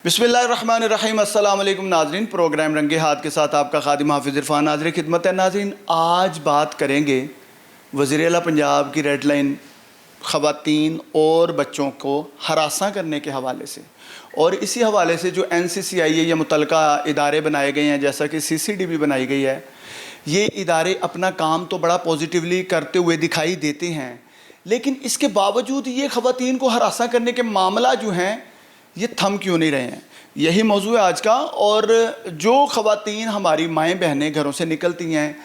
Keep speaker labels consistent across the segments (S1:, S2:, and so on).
S1: बिस्मिल्लाहिर्रहमानिर्रहीम। अस्सलाम वालेकुम नाज़रीन, प्रोग्राम रंगे हाथ के साथ आपका खादिम हाफिज़ इरफान नाज़रीन खिदमत है। नाज़रीन, आज बात करेंगे वज़ीर आला पंजाब की रेड लाइन ख़वातीन और बच्चों को हरासा करने के हवाले से, और इसी हवाले से जो NCCI या मुतलका इदारे बनाए गए हैं, जैसा कि CCD भी बनाई गई है, ये इदारे अपना काम तो बड़ा पॉजिटिवली करते हुए दिखाई देते हैं, लेकिन इसके बावजूद ये ख़वातीन को हरासा करने के मामला जो हैं ये थम क्यों नहीं रहे हैं। यही मौजू है आज का। और जो ख़वातीन हमारी माएँ बहनें घरों से निकलती हैं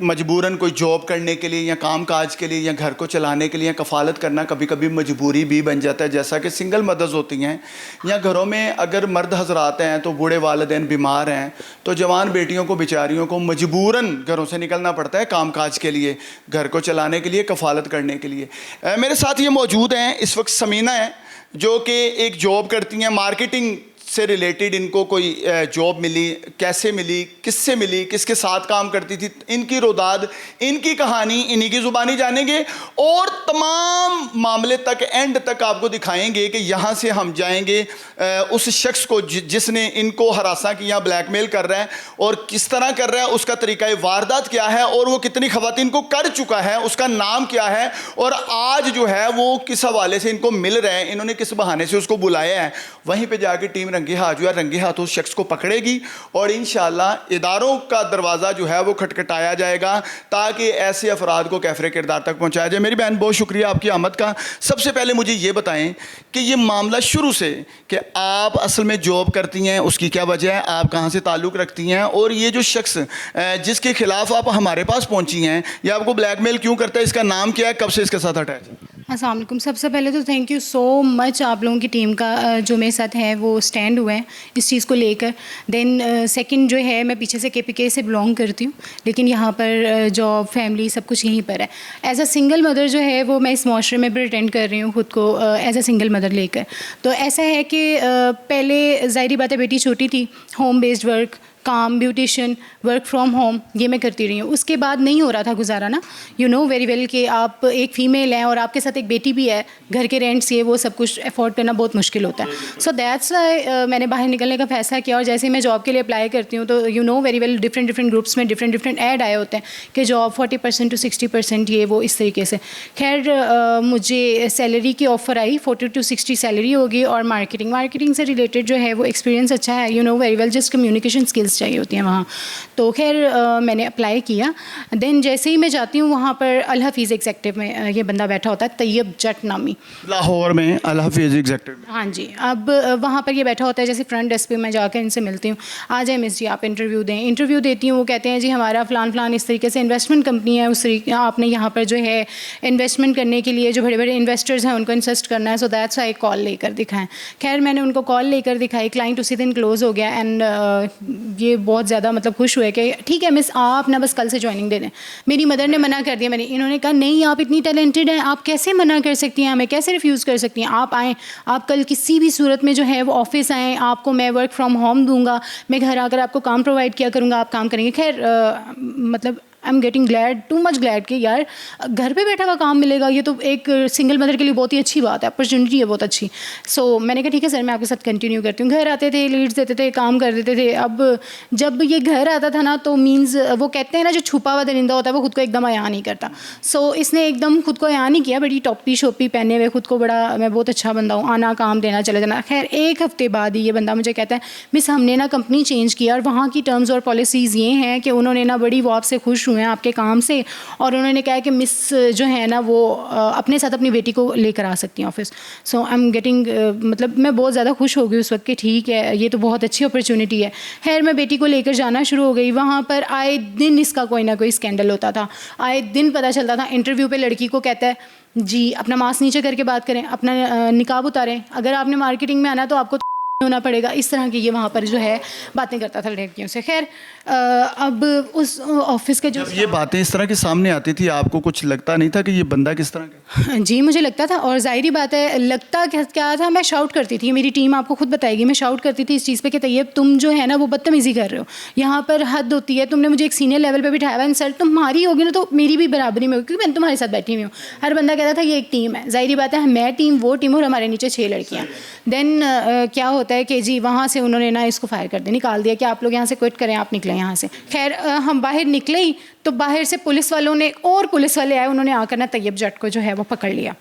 S1: मजबूरन कोई जॉब करने के लिए या काम काज के लिए या घर को चलाने के लिए, कफ़ालत करना कभी कभी मजबूरी भी बन जाता है, जैसा कि सिंगल मदर्स होती हैं या घरों में अगर मर्द हजरात हैं तो बूढ़े वालिदैन बीमार हैं, तो जवान बेटियों को बेचारियों को मजबूरन घरों से निकलना पड़ता है काम काज के लिए, घर को चलाने के लिए, कफ़ालत करने के लिए। मेरे साथ ये मौजूद हैं इस वक्त समीना है, जो कि एक जॉब करती हैं, मार्केटिंग से रिलेटेड इनको कोई जॉब मिली, कैसे मिली, किससे मिली, किसके साथ काम करती थी, इनकी रोदाद, इनकी कहानी इन्हीं की ज़ुबानी जानेंगे और तमाम मामले तक एंड तक आपको दिखाएंगे कि यहाँ से हम जाएंगे उस शख्स को जिसने इनको हरासा किया, ब्लैकमेल कर रहा है और किस तरह कर रहा है, उसका तरीक़ा वारदात क्या है और वो कितनी ख़वातीन को कर चुका है, उसका नाम क्या है और आज जो है वो किस हवाले से इनको मिल रहा है, इन्होंने किस बहाने से उसको बुलाया है। वहीं पर जाके टीम रंगे हाथ जो है रंगे हाथ उस शख्स को पकड़ेगी और इंशाअल्लाह इदारों का दरवाज़ा जो है वो खटखटाया जाएगा ताकि ऐसे अफराद को कैफरे किरदार तक पहुंचाया जाए। मेरी बहन, बहुत शुक्रिया आपकी आमद का। सबसे पहले मुझे ये बताएं कि ये मामला शुरू से कि आप असल में जॉब करती हैं, उसकी क्या वजह है, आप कहाँ से ताल्लुक़ रखती हैं और ये जो शख्स जिसके खिलाफ आप हमारे पास पहुँची हैं ये आपको ब्लैकमेल क्यों करता है, इसका नाम क्या है, कब से इसके साथ अटैच है?
S2: अस्सलाम वालेकुम। सबसे पहले तो थैंक यू सो मच आप लोगों की टीम का जो मेरे साथ है वो स्टैंड हुआ है इस चीज़ को लेकर। देन सेकंड जो है, मैं पीछे से KPK से बिलोंग करती हूँ, लेकिन यहाँ पर जॉब, फैमिली सब कुछ यहीं पर है। एज अ सिंगल मदर जो है वो मैं इस माशरे में प्रिटेंड कर रही हूँ खुद को एज अ सिंगल मदर लेकर। तो ऐसा है कि पहले ज़ाहिरी बात है बेटी छोटी थी, होम बेस्ड वर्क, काम, ब्यूटिशियन, वर्क फ्रॉम होम ये मैं करती रही हूँ। उसके बाद नहीं हो रहा था गुजारा ना, यू नो वेरी वेल कि आप एक फ़ीमेल हैं और आपके साथ एक बेटी भी है, घर के रेंट्स ये वो सब कुछ अफोर्ड करना बहुत मुश्किल होता है। सो दैट्स वाई मैंने बाहर निकलने का फ़ैसला किया। और जैसे ही मैं जॉब के लिए अप्लाई करती हूँ तो you know very well different groups में डिफरेंट ऐड आए होते हैं कि जॉब 40% to 60% ये वो इस तरीके से। खैर मुझे सैलरी की ऑफ़र आई, 40 to 60 सैलरी होगी और मार्केटिंग से रिलेटेड जो है वो एक्सपीरियंस अच्छा है, you know very well, just communication skills चाहिए होती हैं वहाँ। तो खैर मैंने अप्लाई किया। देन जैसे ही मैं जाती हूँ वहाँ पर अल हफीज़ एग्जेक्टिव में ये बंदा बैठा होता है, तैयब जट नामी,
S1: लाहौर में अल हफीज़ एग्जेक्टिव।
S2: हाँ जी। अब वहाँ पर ये बैठा होता है, जैसे फ्रंट डेस्क पे मैं जाकर इनसे मिलती हूँ, आ जाए मिस जी आप इंटरव्यू दें। इंटरव्यू देती हूँ, वो कहते हैं जी हमारा फ़लान इस तरीके से इन्वेस्टमेंट कंपनी है, उस तरीके आपने यहाँ पर जो है इन्वेस्टमेंट करने के लिए जो बड़े बड़े इन्वेस्टर्स हैं उनको इंसिस्ट करना है, सो दैट्स वाई कॉल लेकर दिखाएं। खैर मैंने उनको कॉल लेकर दिखाई, क्लाइंट उसी दिन क्लोज़ हो गया एंड ये बहुत ज़्यादा मतलब खुश हुए कि ठीक है मिस आप ना बस कल से ज्वाइनिंग दे दें। मेरी मदर ने मना कर दिया, इन्होंने कहा नहीं आप इतनी टैलेंटेड हैं, आप कैसे मना कर सकती हैं, हमें कैसे रिफ्यूज़ कर सकती हैं, आप आएँ, आप कल किसी भी सूरत में जो है वो ऑफिस आएँ, आपको मैं वर्क फ्रॉम होम दूंगा, मैं घर आकर आपको काम प्रोवाइड किया करूँगा, आप काम करेंगे। खैर मतलब I am getting glad, too much glad कि यार घर पे बैठा हुआ काम मिलेगा, ये तो एक सिंगल मदर के लिए बहुत ही अच्छी बात है, अपॉर्चुनिटी है बहुत अच्छी। सो मैंने कहा ठीक है सर मैं आपके साथ कंटिन्यू करती हूँ। घर आते थे, लीड्स देते थे, काम कर देते थे। अब जब ये घर आता था ना तो मीन्स वो कहते हैं ना जो छुपा हुआ दरिंदा होता है वो खुद को एकदम अयान नहीं करता। सो इसने एकदम खुद को अयान नहीं किया, बड़ी टॉपी शोपी पहने हुए खुद को बड़ा मैं बहुत अच्छा बंदा हूँ, आना काम देना चले जाना। खैर एक हफ्ते बाद ही ये बंदा मुझे कहता है मिस हमने ना कंपनी चेंज किया और वहाँ की टर्म्स और पॉलिसीज़ ये हैं कि उन्होंने ना बड़ी वो आपसे खुश हुए हैं आपके काम से, और उन्होंने कहा कि मिस जो है ना वो अपने साथ अपनी बेटी को लेकर आ सकती हैं office. So I am getting मतलब मैं बहुत ज़्यादा खुश हो गई उस वक्त कि ठीक है ये तो बहुत अच्छी अपॉर्चुनिटी है। खैर मैं बेटी को लेकर जाना शुरू हो गई। वहाँ पर आए दिन इसका कोई ना कोई स्कैंडल होता था, आए दिन पता चलता था। इंटरव्यू पे लड़की को कहता है जी अपना मास्क नीचे करके बात करें, अपना निकाब उतारें, अगर आपने मार्केटिंग में आना है तो आपको होना पड़ेगा, इस तरह की ये वहाँ पर जो है बातें करता था लड़कियों से। खैर अब उस ऑफिस के जो
S1: जब ये बातें इस तरह के सामने आती थी आपको कुछ लगता नहीं था कि ये बंदा किस तरह का?
S2: जी मुझे लगता था, और जाहिर बात है लगता क्या था, मैं शाउट करती थी, मेरी टीम आपको खुद बताएगी, मैं शाउट करती थी इस चीज़ पे कि तैयब तुम जो है ना वो बदतमीज़ी कर रहे हो, यहाँ पर हद होती है, तुमने मुझे एक सीनियर लेवल पे बिठाया हुआ है, सर तुम्हारी होगी ना तो मेरी भी बराबरी में होगी क्योंकि मैं तुम्हारे साथ बैठी हुई हूँ। हर बंदा कहता था ये एक टीम है, जाहिर बात है मैं टीम वो टीम और हमारे नीचे 6 लड़कियाँ। देन क्या होता होता है कि जी वहाँ से उन्होंने ना इसको फायर कर दिया, निकाल दिया कि आप लोग यहाँ से क्विट करें, आप निकलें यहाँ से। खैर हम बाहर निकले ही तो बाहर से पुलिस वालों ने और पुलिस वाले आए, उन्होंने आकर ना तैयब जट को जो है वो पकड़ लिया।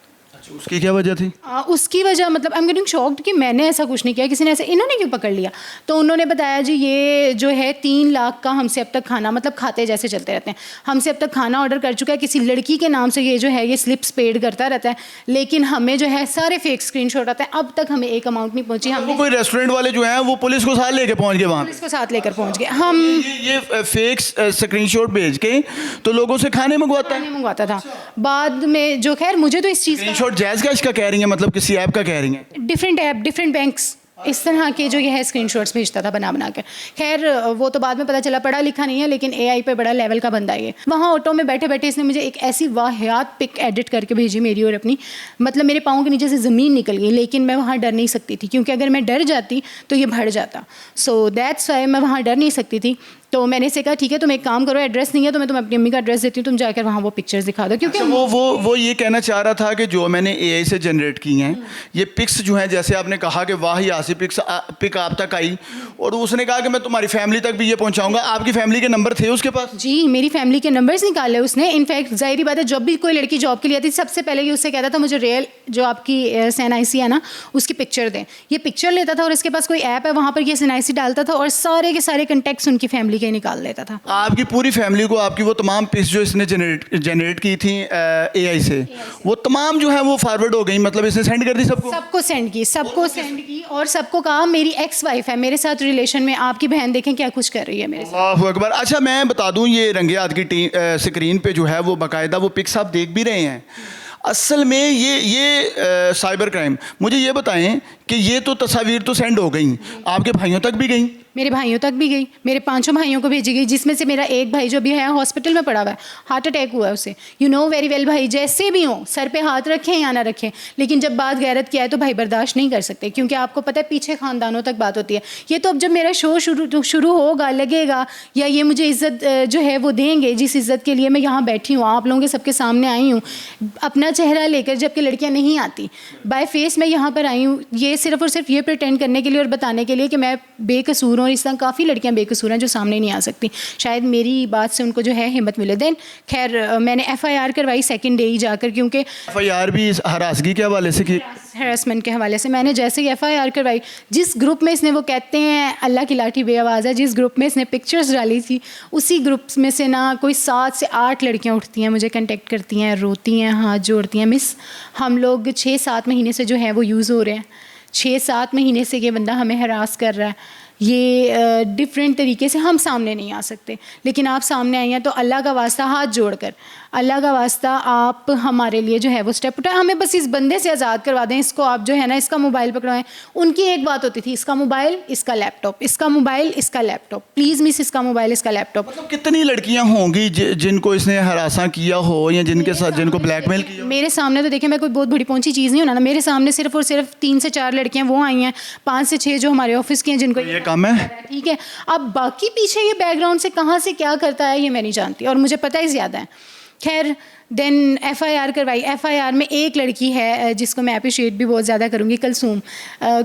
S1: उसकी क्या वजह थी?
S2: उसकी वजह मतलब आई एम गेटिंग शॉक्ड कि मैंने ऐसा कुछ नहीं किया, किसी ने ऐसे, इन्होंने क्यों पकड़ लिया? तो उन्होंने बताया जी ये जो है 3 लाख का हमसे अब तक खाना, मतलब खाते जैसे चलते रहते हैं, हमसे अब तक खाना ऑर्डर कर चुका है, किसी लड़की के नाम से ये जो है ये स्लिप्स पेड करता रहता है, लेकिन हमें जो है सारे फेक स्क्रीनशॉट आते हैं, अब तक हमें एक अमाउंट नहीं पहुंची। हम
S1: कोई रेस्टोरेंट वाले जो हैं वो पुलिस को साथ लेके पहुंच गए वहाँ,
S2: पुलिस को साथ लेकर पहुंच गए। हम
S1: ये फेक स्क्रीनशॉट भेज के तो लोगों से खाने
S2: मंगवाता था बाद में। जो खैर मुझे तो इस चीज़
S1: स्क्रीनशॉट जायज़ कैश का कह रही हैं, मतलब किसी ऐप का कह रही हैं?
S2: डिफरेंट ऐप, डिफरेंट बैंक्स इस तरह के जो ये है स्क्रीनशॉट्स भेजता था बना कर। खैर वो तो बाद में पता चला पढ़ा लिखा नहीं है, लेकिन एआई पे बड़ा लेवल का बंदा है ये। वहाँ ऑटो में बैठे बैठे इसने मुझे एक ऐसी वाहियात पिक एडिट करके भेजी मेरी और अपनी, मतलब मेरे पाँव के नीचे से ज़मीन निकल गई, लेकिन मैं वहाँ डर नहीं सकती थी, क्योंकि अगर मैं डर जाती तो ये बढ़ जाता। सो दैट्स वाई मैं वहाँ डर नहीं सकती थी। तो मैंने इसे कहा ठीक है तुम एक काम करो, एड्रेस नहीं है तो मैं तुम्हें अपनी अम्मी का एड्रेस देती हूँ, तुम जाकर वहाँ वो पिक्चर्स दिखा दो। क्योंकि
S1: वो ये कहना चाह रहा था कि जो मैंने एआई से जनरेट की हैं ये पिक्स जो हैं, जैसे आपने कहा कि वाह यहाँ से पिक आप तक आई, और उसने कहा कि मैं तुम्हारी फैमिली तक भी ये पहुँचाऊँगा। आपकी फैमिली के नंबर थे उसके पास?
S2: जी मेरी फैमिली के नंबर्स निकाले उसने। इनफैक्ट जाहिर बात है जब भी कोई लड़की जॉब के लिए आती थी सबसे पहले ये उससे कहता था मुझे रियल जो आपकी SNIC है ना उसकी पिक्चर दें। ये पिक्चर लेता था और इसके पास कोई ऐप है वहाँ पर ये SNIC डालता था और सारे के सारे कॉन्टैक्ट्स उनकी फैमिली के निकाल लेता था।
S1: आपकी पूरी फैमिली को आपकी वो तमाम पिक्स जो इसने जनरेट की थी एआई से, वो तमाम जो है वो फॉरवर्ड हो गई, मतलब इसने सेंड कर दी सबको
S2: सेंड की और सबको कहा मेरी एक्स वाइफ है मेरे साथ रिलेशन में, आपकी बहन देखें क्या कुछ कर रही है मेरे साथ।
S1: अल्लाहु अकबर। अच्छा मैं बता दूं ये रंगे हाथ की स्क्रीन पे जो है वो बाकायदा वो पिक्स आप देख भी रहे हैं। असल में ये साइबर क्राइम, मुझे ये बताएं कि ये तो तस्वीर तो सेंड हो गई, आपके भाइयों तक भी गई?
S2: मेरे भाइयों तक भी गई, मेरे 5 भाइयों को भेजी गई, जिसमें से मेरा एक भाई जो भी है हॉस्पिटल में पड़ा हुआ है, हार्ट अटैक हुआ है उसे। यू नो वेरी वेल भाई, जैसे भी हो सर पे हाथ रखें या ना रखें, लेकिन जब बात गैरत की आए तो भाई बर्दाश्त नहीं कर सकते, क्योंकि आपको पता है पीछे ख़ानदानों तक बात होती है। ये तो अब जब मेरा शो शुरू होगा लगेगा या ये मुझे इज़्ज़त जो है वो देंगे, जिस इज़्ज़त के लिए मैं यहाँ बैठी हूँ आप लोगों के सबके सामने आई हूँ अपना चेहरा लेकर, जबकि लड़कियाँ नहीं आती बाय फेस मैं यहाँ पर आई हूँ, ये सिर्फ और सिर्फ ये प्रिटेंड करने के लिए और बताने के लिए कि मैं बेकसूर हूँ। इस तरह काफ़ी लड़कियाँ बेकसूर हैं जो सामने नहीं आ सकती, शायद मेरी बात से उनको जो है हिम्मत मिले। देन खैर मैंने FIR करवाई सेकंड डे ही जाकर, क्योंकि
S1: FIR भी हरासगी के हवाले से की,
S2: हैरेसमेंट के हवाले से। मैंने जैसे ही FIR करवाई, जिस ग्रुप में इसने वो कहते हैं अल्लाह की लाठी बेआवाज़ है, जिस ग्रुप में इसने पिक्चर्स डाली थी उसी ग्रुप में से ना कोई 7 से 8 लड़कियाँ उठती हैं, मुझे कंटेक्ट करती हैं, रोती हैं, हाथ जोड़ती हैं, मिस हम लोग 6-7 महीने से जो है वो यूज़ हो रहे हैं, 6-7 महीने से ये बंदा हमें हरास कर रहा है। ये डिफरेंट तरीके से हम सामने नहीं आ सकते, लेकिन आप सामने आई हैं तो अल्लाह का वास्ता हाथ जोड़कर, अल्लाह का वास्ता आप हमारे लिए जो है वो स्टेप उठाएं, हमें बस इस बंदे से आज़ाद करवा दें। इसको आप जो है ना इसका मोबाइल पकड़वाएं। उनकी एक बात होती थी, इसका मोबाइल इसका लैपटॉप, इसका मोबाइल इसका लैपटॉप, प्लीज़ मिस इसका मोबाइल इसका लैपटॉप।
S1: मतलब कितनी लड़कियां होंगी जिनको इसने हरासा किया हो या जिनके साथ जिनको ब्लैकमेल किया?
S2: मेरे सामने तो देखिए मैं कोई बहुत बड़ी पहुंची चीज़ नहीं होना ना, मेरे सामने सिर्फ और सिर्फ 3 से 4 लड़कियां वो आई हैं, 5 से 6 जो हमारे ऑफिस की हैं जिनको
S1: ये काम है।
S2: ठीक है, अब बाकी पीछे ये बैकग्राउंड से कहाँ से क्या करता है ये मैं नहीं जानती, और मुझे पता ही ज़्यादा है। खैर देन FIR करवाई। FIR में एक लड़की है जिसको मैं अप्रिशिएट भी बहुत ज़्यादा करूँगी, कलसूम।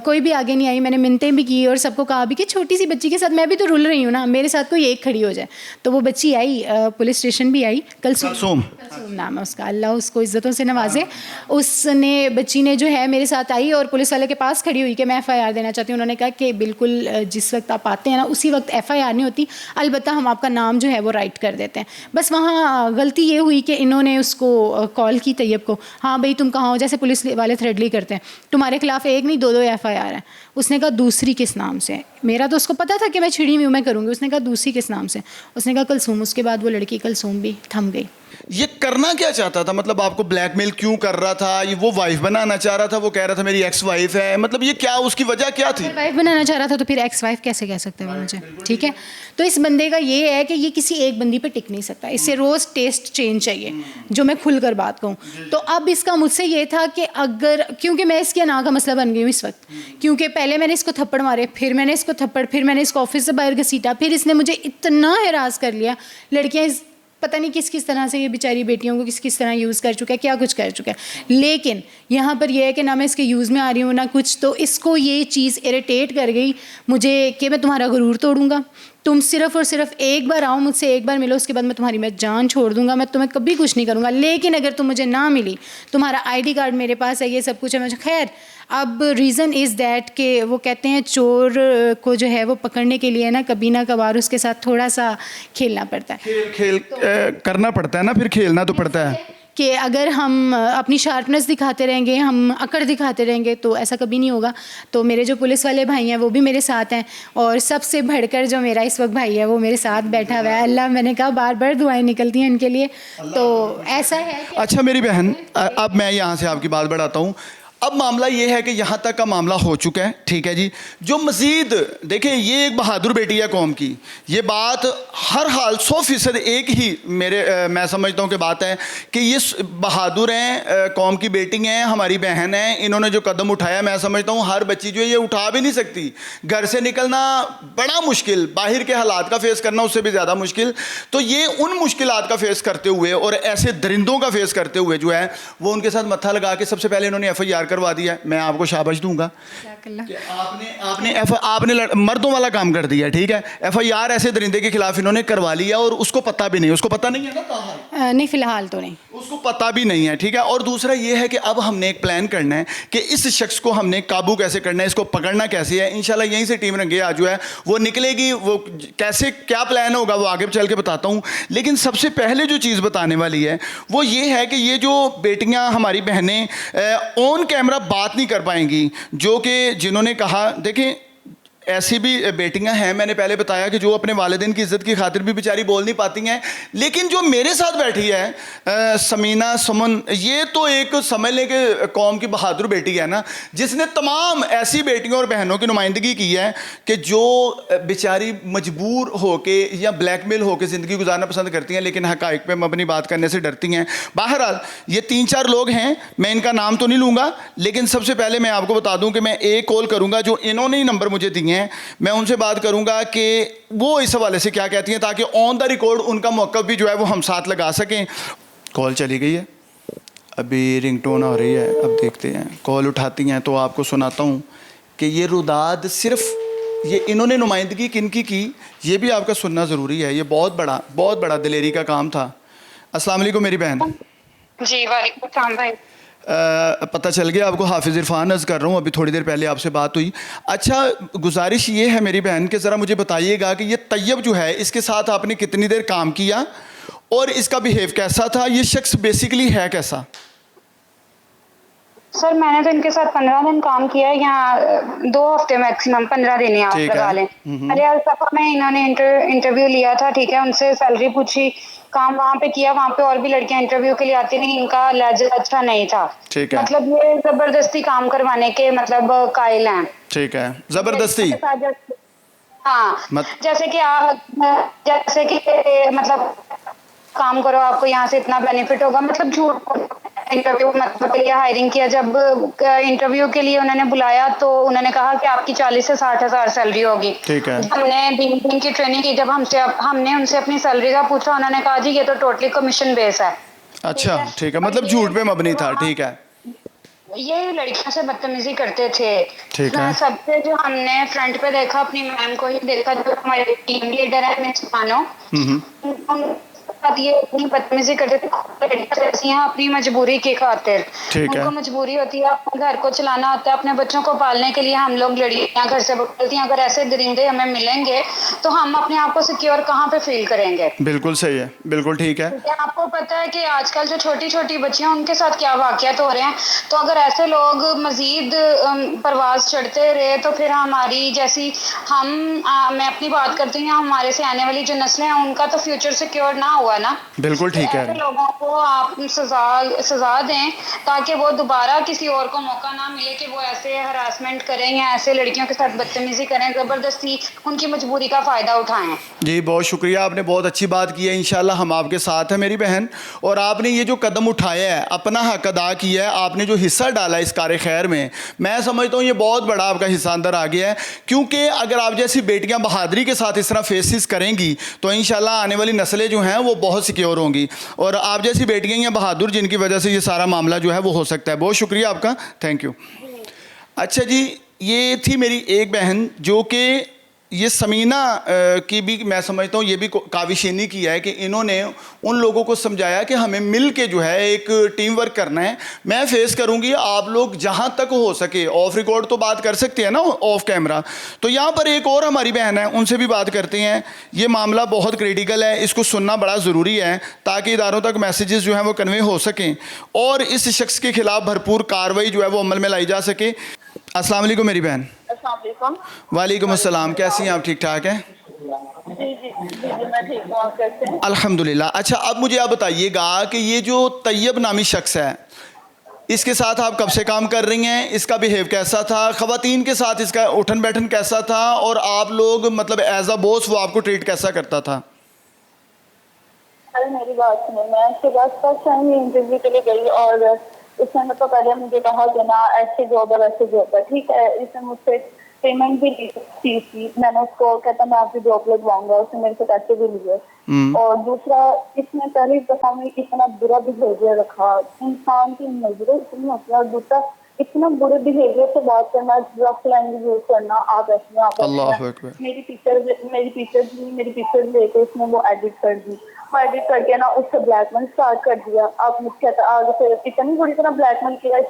S2: कोई भी आगे नहीं आई, मैंने मिन्नतें भी की और सबको कहा भी कि छोटी सी बच्ची के साथ मैं भी तो रुल रही हूँ ना, मेरे साथ कोई एक खड़ी हो जाए। तो वो बच्ची आई, पुलिस स्टेशन भी आई, कलसूम नाम है उसका, अल्लाह उसको इज़्ज़तों से नवाजे। उसने बच्ची ने जो है मेरे साथ आई और पुलिस वाले के पास खड़ी हुई कि मैं FIR देना चाहती हूँ। उन्होंने कहा कि बिल्कुल जिस वक्त आप आते हैं ना उसी वक्त FIR नहीं होती, अलबत्ता हम आपका नाम जो है वो राइट कर देते हैं। बस वहाँ गलती ये हुई कि इन्होंने उसको कॉल की तैयब को, हाँ भाई तुम कहाँ हो, जैसे पुलिस वाले थ्रेडली करते हैं, तुम्हारे खिलाफ एक नहीं 2-2 FIR है। उसने कहा दूसरी किस नाम से? मेरा तो उसको पता था कि मैं छिड़ी हुई हूँ मैं करूँगी। उसने कहा दूसरी किस नाम से? उसने कहा कलसूम। उसके बाद वो लड़की कलसूम भी थम गई।
S1: ये करना क्या चाहता था, मतलब आपको ब्लैकमेल क्यों कर रहा था? ये वो वाइफ बनाना चाह रहा था, वो कह रहा था मेरी एक्स वाइफ है, मतलब ये क्या उसकी वजह क्या थी?
S2: वाइफ बनाना चाह रहा था तो फिर एक्स वाइफ कैसे कह सकते हैं मुझे? ठीक है, तो इस बंदे का ये है कि ये किसी एक बंदी पे टिक नहीं सकता, इससे रोज़ टेस्ट चेंज चाहिए, जो मैं खुलकर बात कहूँ। तो अब इसका मुझसे ये था कि अगर, क्योंकि मैं इसके अना का मसला बन गई हूँ इस वक्त, क्योंकि पहले मैंने इसको थप्पड़ मारे, फिर मैंने इसको थप्पड़, फिर मैंने इसको ऑफिस से बाहर घसीटा, फिर इसने मुझे इतना हरास कर लिया। लड़कियाँ पता नहीं किस किस तरह से ये बेचारी बेटियों को किस किस तरह यूज़ कर चुका है, क्या कुछ कर चुका है। लेकिन यहाँ पर यह है कि ना मैं इसके यूज़ में आ रही हूँ ना कुछ, तो इसको ये चीज़ इरिटेट कर गई मुझे कि मैं तुम्हारा गुरूर तोड़ूंगा, तुम सिर्फ़ और सिर्फ एक बार आओ, मुझसे एक बार मिलो, उसके बाद मैं तुम्हारी मैं जान छोड़ दूंगा, मैं तुम्हें कभी कुछ नहीं करूँगा। लेकिन अगर तुम मुझे ना मिली, तुम्हारा ID कार्ड मेरे पास है, ये सब कुछ है, मुझे खैर। अब रीज़न इज़ दैट कि वो कहते हैं चोर को जो है वो पकड़ने के लिए ना कभी ना कभार उसके साथ थोड़ा सा खेलना पड़ता है,
S1: खेल करना पड़ता है ना, फिर खेलना तो पड़ता है
S2: कि अगर हम अपनी शार्पनेस दिखाते रहेंगे, हम अकड़ दिखाते रहेंगे तो ऐसा कभी नहीं होगा। तो मेरे जो पुलिस वाले भाई हैं वो भी मेरे साथ हैं, और सबसे बढ़कर जो मेरा इस वक्त भाई है वो मेरे साथ बैठा हुआ है। अल्लाह, मैंने कहा बार बार दुआएं निकलती हैं इनके लिए, तो ऐसा है कि
S1: अच्छा मेरी बहन, अब मैं यहाँ से आपकी बात बढ़ाता हूँ। अब मामला ये है कि यहाँ तक का मामला हो चुका है, ठीक है जी। जो मज़ीद देखिए, ये एक बहादुर बेटी है कौम की, ये बात हर हाल 100% एक ही मैं समझता हूँ कि बात है कि ये बहादुर हैं, कौम की बेटी हैं, हमारी बहन हैं। इन्होंने जो कदम उठाया, मैं समझता हूँ हर बच्ची जो है ये उठा भी नहीं सकती। घर से निकलना बड़ा मुश्किल, बाहर के हालात का फेस करना उससे भी ज़्यादा मुश्किल। तो ये उन मुश्किलात का फेस करते हुए और ऐसे दरिंदों का फेस करते हुए जो है वो उनके साथ मत्था लगा के सबसे पहले इन्होंने FIR करवा दिया। मैं आपको शाबाश दूंगा कि आपने मर्दों वाला काम कर दिया, ठीक है। FIR ऐसे दरिंदे के खिलाफ इन्होंने करवा लिया और उसको पता भी नहीं, उसको पता नहीं है ना,
S2: नहीं फ़िलहाल तो नहीं,
S1: उसको पता भी नहीं है, ठीक है। और दूसरा ये है कि अब हमने एक प्लान करना है कि इस शख्स को हमने काबू कैसे करना है, इसको पकड़ना कैसे है। इंशाल्लाह यहीं से टीम रंगे आज जो है वो निकलेगी। वो कैसे क्या प्लान होगा वो आगे चल के बताता हूँ। लेकिन सबसे पहले जो चीज़ बताने वाली है वो ये है कि ये जो बेटियाँ हमारी बहनें ऑन कैमरा बात नहीं कर पाएंगी, जो कि जिन्होंने कहा, देखें ऐसी भी बेटियां हैं, मैंने पहले बताया कि जो अपने वालिदैन की इज़्ज़त की खातिर भी बेचारी बोल नहीं पाती हैं। लेकिन जो मेरे साथ बैठी है समीना सुमन, ये तो एक समझ लें कि कौम की बहादुर बेटी है ना, जिसने तमाम ऐसी बेटियों और बहनों की नुमाइंदगी की है कि जो बेचारी मजबूर होके या ब्लैकमेल होके ज़िंदगी गुजारना पसंद करती हैं, लेकिन हक़ाइक़ पे मबनी बात करने से डरती हैं। बहरहाल ये 3-4 लोग हैं, मैं इनका नाम तो नहीं लूँगा, लेकिन सबसे पहले मैं आपको बता दूँ कि मैं एक कॉल करूँगा, जो इन्होंने ही नंबर मुझे दिए हैं, मैं उनसे बात करूंगा कि वो इस हवाले से क्या कहती हैं, ताकि ऑन द रिकॉर्ड उनका मौक़िफ़ भी जो है वो हम साथ लगा सकें। कॉल चली गई है, अभी रिंगटोन हो रही है, अब देखते हैं। कॉल उठाती हैं तो आपको सुनाता हूँ कि ये रुदाद सिर्फ ये इन्होंने नुमाइंदगी किनकी की, ये भी आपका सुनना ज़रूरी है। ये बहुत बड़ा दिलेरी का काम था। अस्सलाम वालेकुम मेरी बहन।
S3: जी वालेकुम सलाम भाई।
S1: पता चल गया आपको, हाफिज़ इरफान अर्ज़ कर रहा हूँ, अभी थोड़ी देर पहले आपसे बात हुई। अच्छा, गुजारिश ये है मेरी बहन कि ज़रा मुझे बताइएगा कि ये तैयब जो है इसके साथ आपने कितनी देर काम किया और इसका बिहेव कैसा था, ये शख्स बेसिकली है कैसा?
S3: सर मैंने तो इनके साथ 15 दिन काम किया है, यहाँ 2 हफ्ते मैक्सिमम 15 दिन ही आप लगा लें। पहले अल्सफा में इन्होंने इंटरव्यू लिया था, ठीक है, उनसे सैलरी पूछी, काम वहाँ पे किया, वहाँ पे और भी लड़कियां इंटरव्यू के लिए आती नहीं, इनका लहजा अच्छा नहीं था,
S1: ठीक है।
S3: मतलब ये जबरदस्ती काम करवाने के मतलब कायल हैं,
S1: ठीक है, जबरदस्ती।
S3: हाँ, जैसे कि मतलब काम करो, आपको यहाँ से इतना बेनिफिट होगा, मतलब झूठ इंटरव्यू मतलब के लिए हायरिंग किया। जब इंटरव्यू के लिए उन्होंने बुलाया तो उन्होंने कहा कि आपकी 40 से 60 हज़ार सैलरी होगी।
S1: ठीक है।
S3: हमने 3 दिन की ट्रेनिंग की, जब हमने उनसे अपनी सैलरी का पूछा, उन्होंने कहा जी ये तो टोटली कमीशन बेस है।
S1: अच्छा, ठीक है, मतलब झूठ पे मबनी था, ठीक है।
S3: ये लड़कियों से बदतमीजी करते थे,
S1: ठीक है।
S3: सबसे जो हमने फ्रंट पे देखा, अपनी मैम को ही देखा, जो हमारे टीम लीडर है मिस मानो, ये इतनी बदतमीजी करते थे अपनी मजबूरी की खातिर। उनको मजबूरी होती है, अपने घर को चलाना होता है, अपने बच्चों को पालने के लिए हम लोग लड़कियां घर से बोलती हैं। अगर ऐसे दरिंदे हमें मिलेंगे तो हम अपने आप को सिक्योर कहाँ पे फील करेंगे?
S1: बिल्कुल सही है, बिल्कुल ठीक है।
S3: आपको पता है कि आजकल जो छोटी छोटी बच्चियां, उनके साथ क्या वाकयात हो रहे हैं। तो अगर ऐसे लोग मजीद परवाज चढ़ते रहे तो फिर हमारी जैसी मैं अपनी बात करती हूँ, हमारे से आने वाली जो नस्लें हैं उनका तो फ्यूचर सिक्योर ना हुआ ना।
S1: बिल्कुल ठीक है।
S3: लोगों को आप सजा दें ताकि वो दोबारा किसी और को मौका ना मिले कि वो ऐसे हरासमेंट करें या ऐसे लड़कियों के साथ बदतमीजी करें, जबरदस्ती उनकी मजबूरी का फायदा उठाएं। जी
S1: बहुत शुक्रिया, आपने बहुत अच्छी बात की है। इंशाल्लाह हम आपके साथ हैं मेरी बहन, और आपने ये जो कदम उठाया है, अपना हक अदा किया है, आपने जो हिस्सा डाला इस कार्य खैर में, मैं समझता हूँ ये बहुत बड़ा आपका हिस्सा अंदर आ गया है। क्योंकि अगर आप जैसी बेटियाँ बहादुरी के साथ इस तरह फेसिस करेंगी तो इंशाल्लाह आने वाली नस्लें जो हैं वो बहुत सिक्योर होंगी, और आप जैसी बेटियां हैं बहादुर, जिनकी वजह से ये सारा मामला जो है वो हो सकता है। बहुत शुक्रिया आपका, थैंक यू। अच्छा जी, ये थी मेरी एक बहन जो कि ये समीना की भी मैं समझता हूँ ये भी काविशीनी किया है कि इन्होंने उन लोगों को समझाया कि हमें मिल के जो है एक टीम वर्क करना है। मैं फेस करूँगी, आप लोग जहाँ तक हो सके, ऑफ रिकॉर्ड तो बात कर सकते हैं ना, ऑफ कैमरा। तो यहाँ पर एक और हमारी बहन है, उनसे भी बात करते हैं। ये मामला बहुत क्रिटिकल है, इसको सुनना बड़ा ज़रूरी है ताकि इदारों तक मैसेजेस जो हैं वो कन्वे हो सकें और इस शख्स के ख़िलाफ़ भरपूर कार्रवाई जो है वो अमल में लाई जा सके। अस्सलाम वालेकुम मेरी बहन। वालेकुम अस्सलाम, कैसी हैं आप? ठीक ठाक हैं?
S4: जी, मैं ठीक हूँ, आप कैसे हैं?
S1: अल्हम्दुलिल्लाह। अच्छा, अब मुझे आप बताइएगा कि ये जो तैयब नामी शख्स है, इसके साथ आप कब से काम कर रही हैं? इसका बिहेव कैसा था? ख़वातीन के साथ इसका उठन बैठन कैसा था? और आप लोग मतलब एज अ बॉस वो आपको ट्रीट कैसा करता था?
S4: अरे मेरी बात सुनो, मैं सुबह फर्स्ट टाइम इंटरव्यू के लिए गई और उसने तो पहले मुझे कहा कि ना ऐसे जॉब है वैसे जॉब है, ठीक है। इसने मुझसे पेमेंट भी ली थी, मैंने उसको कहता मैं आपकी जॉब लगवाऊंगा, उसने मेरे से पैसे भी लिए। और दूसरा, इसने पहली दफा में इतना बुरा बिहेवियर रखा, इंसान की नजरें इतनी होती है, और दूसरा इतना बुरे बिहेवियर से बात करना, रफ लैंग्वेज यूज करना, आप ऐसे आप ऐसे। मेरी पिक्चर लेके इसने वो एडिट कर दी, वो एडिट करके ना उससे ब्लैकमेल स्टार्ट कर दिया। आप मुझे कहता आगे से इतनी बुरी तरह ब्लैकमेल किया,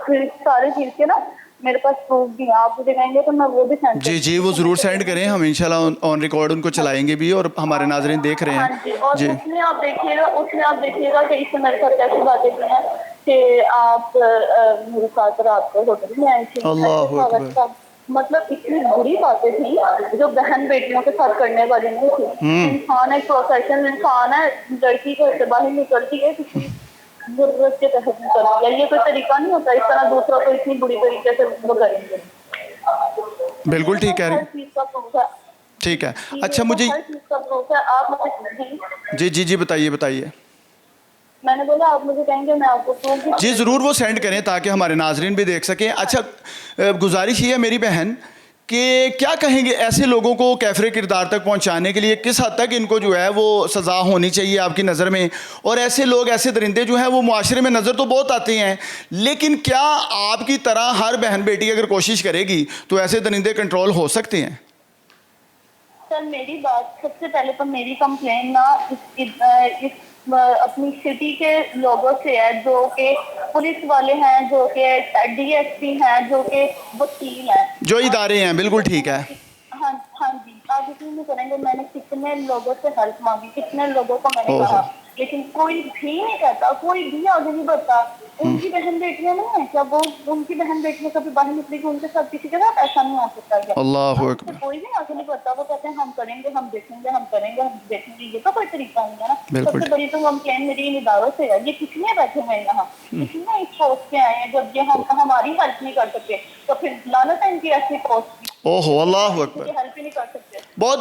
S4: सारे चीज के ना मेरे पास प्रूफ भी है, आप मुझे कहेंगे तो मैं वो भी सेंड
S1: जी वो ज़रूर सेंड करें, हम इंशाल्लाह ऑन रिकॉर्ड उनको चलाएंगे भी और हमारे नाज़रीन देख रहे हैं।
S4: हाँ जी, और उसमें आप देखिएगा कि इसने मेरे साथ कैसी बातें की हैं कि आप मेरे साथ रात को होटल में आई थी।
S1: अल्लाह अकबर।
S4: मतलब इतनी बुरी बातें थी जो बहन बेटियों के साथ करने वाली नहीं थी। इंसान है, प्रोफेशनल इंसान है, लड़की घर से बाहर निकलती है किसी जरूरत के तहत निकलती है, ये कोई तरीका नहीं होता इस तरह दूसरों को इतनी बुरी तरीके से वो करेंगे।
S1: बिल्कुल ठीक है, ठीक है। अच्छा मुझे जी बताइए।
S4: मैंने बोला आप मुझे कहेंगे, मैं आपको प्रूफ
S1: जी ज़रूर वो सेंड करें ताकि हमारे नाजरीन भी देख सकें। अच्छा, गुजारिश ये है मेरी बहन कि क्या कहेंगे ऐसे लोगों को कैफरे किरदार तक पहुंचाने के लिए, किस हद तक इनको जो है वो सज़ा होनी चाहिए आपकी नज़र में? और ऐसे लोग, ऐसे दरिंदे जो हैं वो मुआशरे में नज़र तो बहुत आते हैं, लेकिन क्या आपकी तरह हर बहन बेटी अगर कोशिश करेगी तो ऐसे दरिंदे कंट्रोल हो सकते हैं?
S4: सर मेरी बात, सबसे पहले तो मेरी कंप्लेन ना इस अपनी सिटी के लोगों से है, जो कि पुलिस वाले हैं, जो कि डीएसपी हैं, जो कि वकील हैं, जो
S1: इदारे हैं। बिल्कुल ठीक है।
S4: हाँ जी, आप यकीन नहीं करेंगे, मैंने कितने लोगों से हेल्प मांगी, कितने लोगों को मैंने कहा, लेकिन कोई भी नहीं कहता, कोई भी आगे नहीं बढ़ता। उनकी बहन बेटियां नहीं है क्या? वो उनकी बहन बेटियां कभी बाहर निकलेगी, उनके साथ किसी के साथ ऐसा नहीं हो सकता है।
S1: अल्लाह अकबर।
S4: कोई भी आगे नहीं बढ़ता, वो कहते हैं हम करेंगे, हम देखेंगे, ये तो कोई तरीका नहीं है ना। सबसे बड़ी तो कंप्लेन मेरी इन इदारों से है, ये किसने बैठे हुए हैं यहाँ, किसने इस पोस्ट पे आए हैं, जब ये हम हमारी हेल्प नहीं कर सकते तो फिर लानत है इनकी ऐसी पोस्ट की।
S1: ओहो, अल्लाह अकबर,
S4: हेल्प ही नहीं कर सकते।
S1: बहुत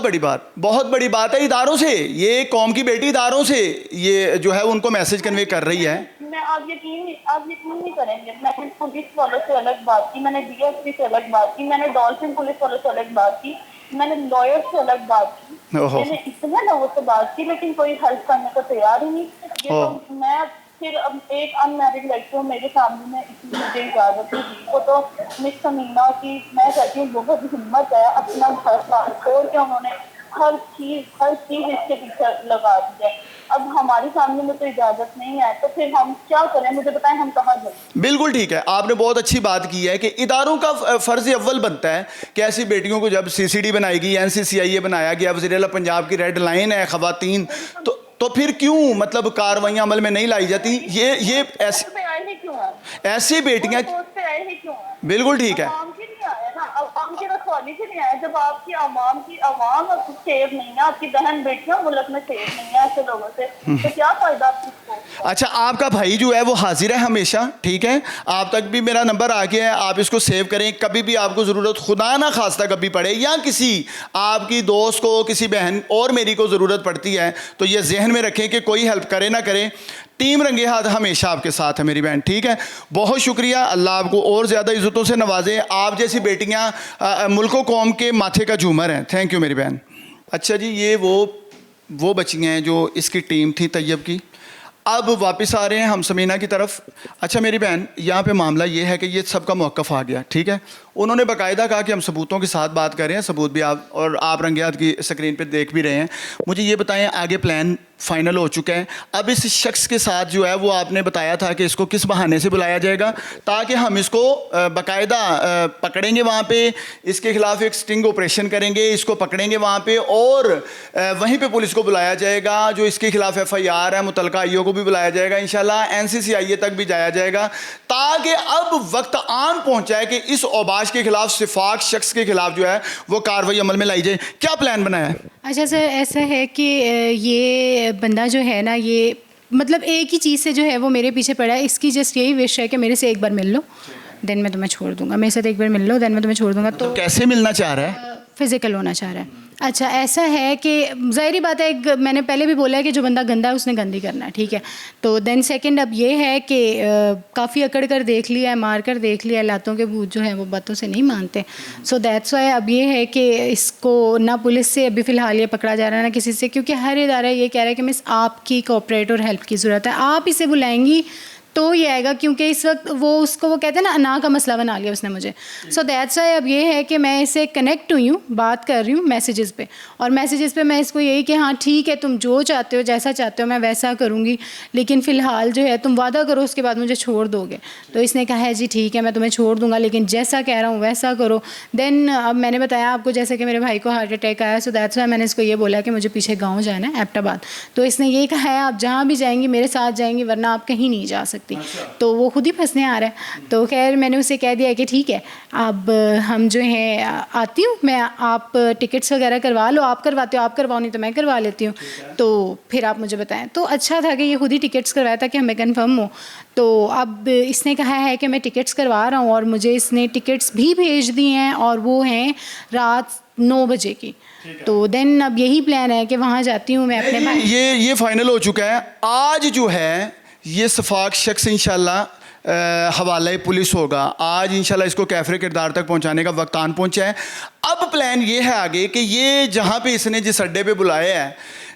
S1: बड़ी बात है। इदारों से, ये कौम की बेटी इदारों से ये जो है उनको मैसेज कन्वे कर रही है।
S4: मैं आप यकीन नहीं करेंगे, मैंने पुलिस वालों से अलग बात की, मैंने डीएसपी से अलग बात की, मैंने डॉल्फिन पुलिस वालों से अलग बात की, मैंने लॉयर से अलग बात की, मैंने इतने लोगों से बात की, लेकिन कोई हेल्प करने को तैयार ही नहीं। ये तो मैं फिर अब एक अनमैरिड लड़की हूँ, मेरे सामने में इतनी मुझे इजाजत दी वो तो मिस समीना की, मैं कहती हूँ बहुत हिम्मत है, अपना घर छोड़ के उन्होंने हर चीज इसके पीछे लगा दी है। अब हमारी सामने में तो इजाजत नहीं है, तो फिर हम क्या करें? मुझे बताएं, हम कहाँ जाएं?
S1: बिल्कुल ठीक है, आपने बहुत अच्छी बात की है कि इदारों का फ़र्ज़ अव्वल बनता है कि ऐसी बेटियों को, जब सीसीडी बनाई गई, एनसीसीआईए बनाया गया, वज़ीर-ए-आला पंजाब की रेड लाइन है ख़वातीन, तो फिर क्यों मतलब कार्रवाइयाँ अमल में नहीं लाई जाती? ये ऐसी बेटियाँ बिल्कुल ठीक है।
S4: जब आपकी आवाम सेव नहीं है, आपकी बहन बेटियां मुल्क में सेव नहीं है ऐसे लोगों से, तो क्या फायदा आपको?
S1: अच्छा, आपका भाई जो है वो हाजिर है हमेशा, ठीक है, आप तक भी मेरा नंबर आ गया है, आप इसको सेव करें। कभी भी आपको ज़रूरत खुदा ना खास्ता कभी पड़े या किसी आपकी दोस्त को, किसी बहन और मेरी को ज़रूरत पड़ती है, तो ये जहन में रखें कि कोई हेल्प करे ना करे, टीम रंगे हाथ हमेशा आपके साथ है मेरी बहन, ठीक है। बहुत शुक्रिया, अल्लाह आपको और ज़्यादा इज़्ज़तों से नवाजे। आप जैसी बेटियां मुल्क कौम के माथे का झूमर हैं। थैंक यू मेरी बहन। अच्छा जी, ये वो वो बच्ची हैं जो इसकी टीम थी तैयब की। अब वापस आ रहे हैं हम समीना की तरफ। अच्छा मेरी बहन, यहाँ पे मामला ये है कि ये सबका मौक़िफ़ आ गया, ठीक है। उन्होंने बाकायदा कहा कि हम सबूतों के साथ बात कर रहे हैं, सबूत भी आप रंगे हाथ की स्क्रीन पे देख भी रहे हैं। मुझे ये बताएं, आगे प्लान फाइनल हो चुका है। अब इस शख्स के साथ जो है वो आपने बताया था कि इसको किस बहाने से बुलाया जाएगा ताकि हम इसको बाकायदा पकड़ेंगे वहाँ पे, इसके खिलाफ एक स्टिंग ऑपरेशन करेंगे, इसको पकड़ेंगे वहाँ पे और वहीं पे पुलिस को बुलाया जाएगा। जो इसके खिलाफ FIR है मुतलका IO को भी बुलाया जाएगा, इंशाल्लाह NCCIA तक भी जाया जाएगा, ताकि अब वक्त आन पहुँचा है कि इस औबाश के खिलाफ, सिफाक शख्स के खिलाफ जो है वो कार्रवाई अमल में लाई जाए। क्या प्लान बनाया है?
S2: अच्छा सर, ऐसा है कि ये बंदा जो है ना, ये मतलब एक ही चीज़ से जो है वो मेरे पीछे पड़ा है। इसकी जस्ट यही विश है कि मेरे से एक बार मिल लो, देन मैं तुम्हें छोड़ दूंगा। मेरे साथ एक बार मिल लो, देन मैं तुम्हें छोड़ दूंगा। तो
S1: कैसे मिलना चाह रहा है?
S2: फिज़िकल होना चाह रहा है। अच्छा ऐसा है कि ज़ाहिरी बात है, एक मैंने पहले भी बोला है कि जो बंदा गंदा है उसने गंदी करना है, ठीक है। तो देन सेकंड अब ये है कि काफ़ी अकड़ कर देख लिया है, मार कर देख लिया है, लातों के भूत जो है वो बातों से नहीं मानते। सो दैट्स वाई अब ये है कि इसको ना पुलिस से अभी फ़िलहाल ये पकड़ा जा रहा है ना किसी से, क्योंकि हर इदारा ये कह रहा है कि मिस आपकी कोऑपरेट और हेल्प की ज़रूरत है, आप इसे बुलाएंगी तो ये आएगा, क्योंकि इस वक्त वो कहते हैं ना अना का मसला बना लिया उसने मुझे। सो दैट्स वाई अब ये है कि मैं इससे कनेक्ट हुई हूँ, बात कर रही हूँ मैसेजेस पे, और मैसेजेस पे मैं इसको यही कि हाँ ठीक है, तुम जो चाहते हो जैसा चाहते हो मैं वैसा करूँगी, लेकिन फ़िलहाल जो है तुम वादा करो उसके बाद मुझे छोड़ दोगे। तो इसने कहा है जी ठीक है मैं तुम्हें छोड़ दूँगा, लेकिन जैसा कह रहा हूँ वैसा करो। देन अब मैंने बताया आपको जैसे कि मेरे भाई को हार्ट अटैक आया, सो दैट्स वाई मैंने इसको ये बोला कि मुझे पीछे गाँव जाना है, एबटाबाद। तो इसने ये कहा है आप जहाँ भी जाएंगी मेरे साथ जाएंगी, वरना आप कहीं नहीं जा सकती। तो वो खुद ही फंसने आ रहा है। तो खैर मैंने उसे कह दिया कि ठीक है अब हम जो है आती हूँ मैं, आप टिकट्स वगैरह करवा लो, आप करवाते हो आप करवाओ, नहीं तो मैं करवा लेती हूँ, तो फिर आप मुझे बताएं। तो अच्छा था कि ये खुद ही टिकट्स करवाया था कि हमें कंफर्म हो। तो अब इसने कहा है कि मैं टिकट्स करवा रहा हूँ, और मुझे इसने टिकट्स भी भेज दी हैं, और वो हैं रात 9 बजे की। तो देन अब यही प्लान है कि वहाँ जाती हूँ मैं अपने भाई।
S1: ये फाइनल हो चुका है। आज जो है ये सफाक शख्स इंशाल्लाह हवाले पुलिस होगा। आज इंशाल्लाह इसको कैफरे किरदार तक पहुंचाने का वक्त आन पहुंचा है। अब प्लान ये है आगे कि ये जहाँ पे इसने जिस अड्डे पे बुलाया है,